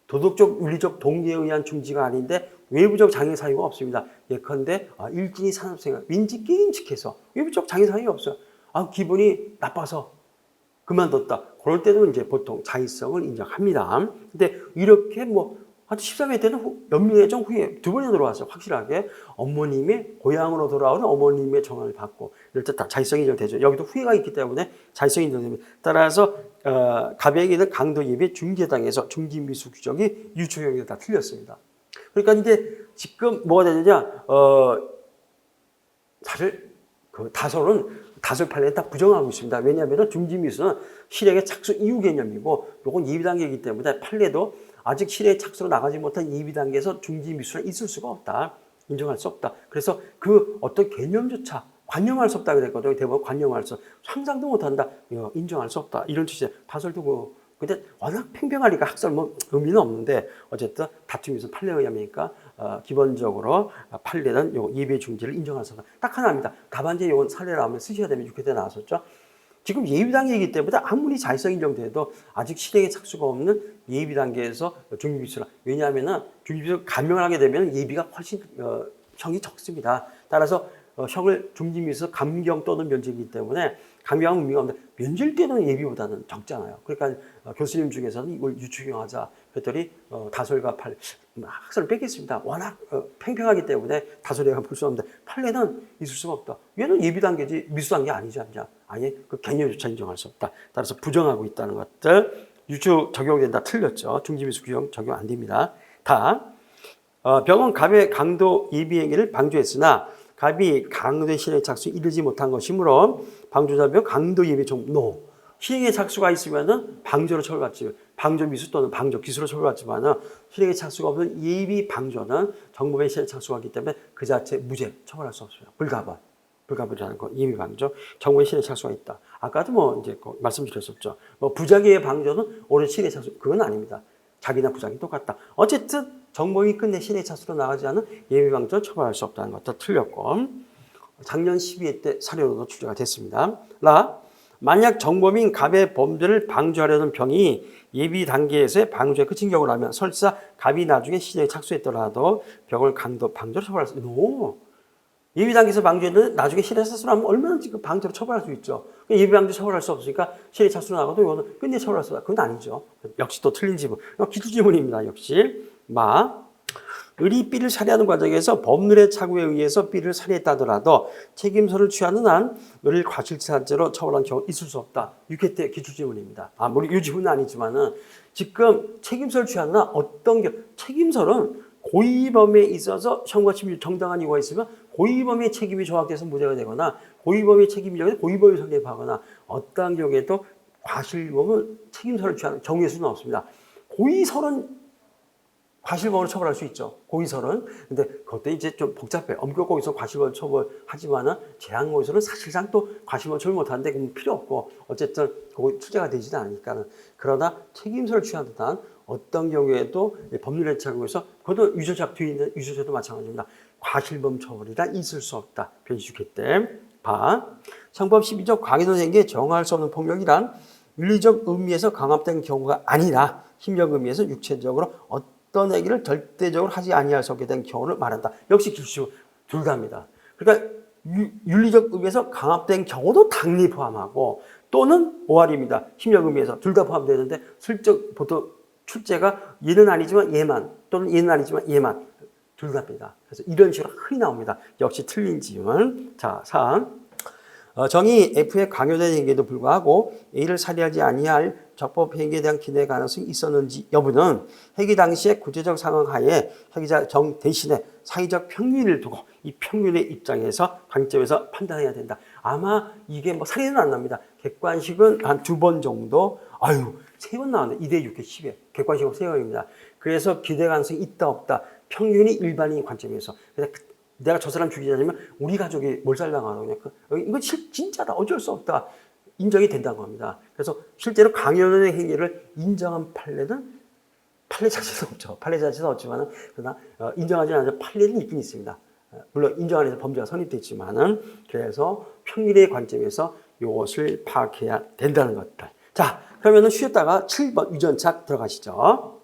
도덕적, 윤리적 동기에 의한 중지가 아닌데 외부적 장애 사유가 없습니다. 예컨대 일진이 산업생활 왠지 게임직해서 외부적 장애 사유가 없어요. 기분이 나빠서 그만뒀다. 그럴 때는 이제 보통 자의성을 인정합니다. 근데 이렇게 한 13회 때는 연민의정 후에 2번이나 들어왔어요. 확실하게 어머님의 고향으로 돌아오는 어머님의 정을 받고 이럴 때 다 자의성이 인정되죠. 여기도 후회가 있기 때문에 자의성이 인정됩니다. 따라서 가백에는 강도 예비 중재당에서 중지미수 규정이 유초형이 다 틀렸습니다. 그러니까 이제 지금 뭐가 되느냐 사실 그 다솔 판례는 다 부정하고 있습니다. 왜냐하면 중지미수는 실행의 착수 이후 개념이고 요건 예비단계이기 때문에 판례도 아직 실행 착수로 나가지 못한 예비단계에서 중지미수는 있을 수가 없다. 인정할 수 없다. 그래서 그 어떤 개념조차 관념할 수 없다 그랬거든요. 대법원 관념할 수 상상도 못한다. 인정할 수 없다. 이런 취지의 다솔도 근데 워낙 팽팽하니까 학설 의미는 없는데 어쨌든 다툼에서 판례 의함이니까 기본적으로 판례는 요 예비 중지를 인정할 수 없다. 딱 하나입니다. 가반제 요건 사례를 한번 쓰셔야 되면 6회 때 나왔었죠. 지금 예비단계이기 때문에 아무리 자의성 인정돼도 아직 실행에 착수가 없는 예비단계에서 중지미수라. 왜냐하면 중지미수 감명을 하게 되면 예비가 훨씬 형이 적습니다. 따라서 형을 중지미수 감경 또는 면제이기 때문에 감경하면 의미가 없는데 면제일 때는 예비보다는 적잖아요. 그러니까 교수님 중에서는 이걸 유추경하자 그랬더니 다솔과 판례 학설을 뺏겠습니다. 워낙 팽팽하기 때문에 다솔이가 볼 수 없는데 판례는 있을 수가 없다. 얘는 예비단계지 미수단계 아니지 않냐. 아니 그 개념조차 인정할 수 없다. 따라서 부정하고 있다는 것들 유추 적용된다. 틀렸죠. 중지미수 규정 적용 안 됩니다. 다. 병은 갑의 강도 예비 행위를 방조했으나 갑이 강도의 실행에 착수에 이르지 못한 것이므로 방조자병 강도 예비 종 노. 실행에 착수가 있으면은 방조로 처벌받지. 방조 미수 또는 방조 기수로 처벌받지만은 실행에 착수가 없는 예비 방조는 정범의 실행 착수가 있기 때문에 그 자체 무죄 처벌할 수 없어요. 불가분이라는 거 예비 방조 정범의 실행 착수가 있다. 아까도 뭐 이제 말씀드렸었죠. 뭐 부작위의 방조는 오래 실행 착수 그건 아닙니다. 자기나 부작위 똑같다. 어쨌든 정범이 끝내 실행 착수로 나가지 않은 예비 방조 처벌할 수 없다는 것도 틀렸고 작년 12회 때 사례로도 출제가 됐습니다. 만약 정범인 갑의 범죄를 방조하려는 병이 예비 단계에서의 방조에 그친 경우라면 설사 갑이 나중에 실행에 착수했더라도 병을 강도 방조로 처벌할 수 있노. 예비 단계에서 방조했는데 나중에 실행 착수로 하면 얼마든지 그 방조로 처벌할 수 있죠. 예비 방조 처벌할 수 없으니까 실행 착수로 나가도 이거는 끝내 처벌할 수 없다. 그건 아니죠. 역시 또 틀린 지문. 기출 지문입니다. 역시. 을이 B를 살해하는 과정에서 법률의 착오에 의해서 B를 살해했다더라도 책임서를 취하는 한 을을 과실치사죄로 처벌한 경우 있을 수 없다. 6회 때 기출지문입니다. 물론 이 지문은 아니지만은 지금 책임서를 취하나 어떤 경우 책임서는 고의범에 있어서 형과 침유 정당한 이유가 있으면 고의범의 책임이 조각돼서 무죄가 되거나 고의범의 책임이 적용돼 고의범이 성립하거나 어떠한 경우에도 과실범은 책임서를 취하는 경우의 수는 없습니다. 고의설은 과실범으로 처벌할 수 있죠. 고의설은. 근데 그것도 이제 좀 복잡해. 엄격고의설 과실범 처벌하지만은 재앙고의설은 사실상 또 과실범 처벌 못하는데 그건 필요 없고 어쨌든 그거 출제가 되지는 않으니까는. 그러나 책임서를 취하는 한 어떤 경우에도 법률의 착오에서 그것도 유죄작 뒤에 있는 유죄죄도 마찬가지입니다. 과실범 처벌이란 있을 수 없다. 변시주기 때. 형법 12조 강요로 된 게 정할 수 없는 폭력이란 윤리적 의미에서 강압된 경우가 아니라 심리적 의미에서 육체적으로 어떤 행위를 절대적으로 하지 아니할 수 없게 된 경우를 말한다. 역시 기출 둘 다입니다. 그러니까 윤리적 의미에서 강압된 경우도 당연히 포함하고 또는 오할입니다. 심리적 의미에서 둘 다 포함되는데 슬쩍 보통 출제가 얘는 아니지만 얘만 또는 얘는 아니지만 얘만 둘 다입니다. 그래서 이런 식으로 흔히 나옵니다. 역시 틀린 지문. 자, 3. 정의 F에 강요된 행위에도 불구하고 A를 살해하지 아니할 적법 행위에 대한 기대 가능성이 있었는지 여부는 회기 당시의 구체적 상황 하에 회기자 정 대신에 사회적 평균을 두고 이 평균의 입장에서 관점에서 판단해야 된다. 아마 이게 뭐 살인은 안 납니다. 객관식은 한 2번 정도, 3번 나왔네. 2대 6개 10에. 객관식은 3번입니다. 그래서 기대 가능성이 있다 없다. 평균이 일반인 관점에서. 내가 저 사람 죽이자면 우리 가족이 몰살당하는 이건 진짜다. 어쩔 수 없다. 인정이 된다고 합니다. 그래서 실제로 강요의 행위를 인정한 판례는 판례 자체도 없죠. 판례 자체도 없지만은 그러나 인정하지 않은 판례는 있긴 있습니다. 물론 인정 안 해서 범죄가 성립됐지만은 그래서 평균의 관점에서 이것을 파악해야 된다는 것들. 자, 그러면은 쉬었다가 7번 유전착 들어가시죠.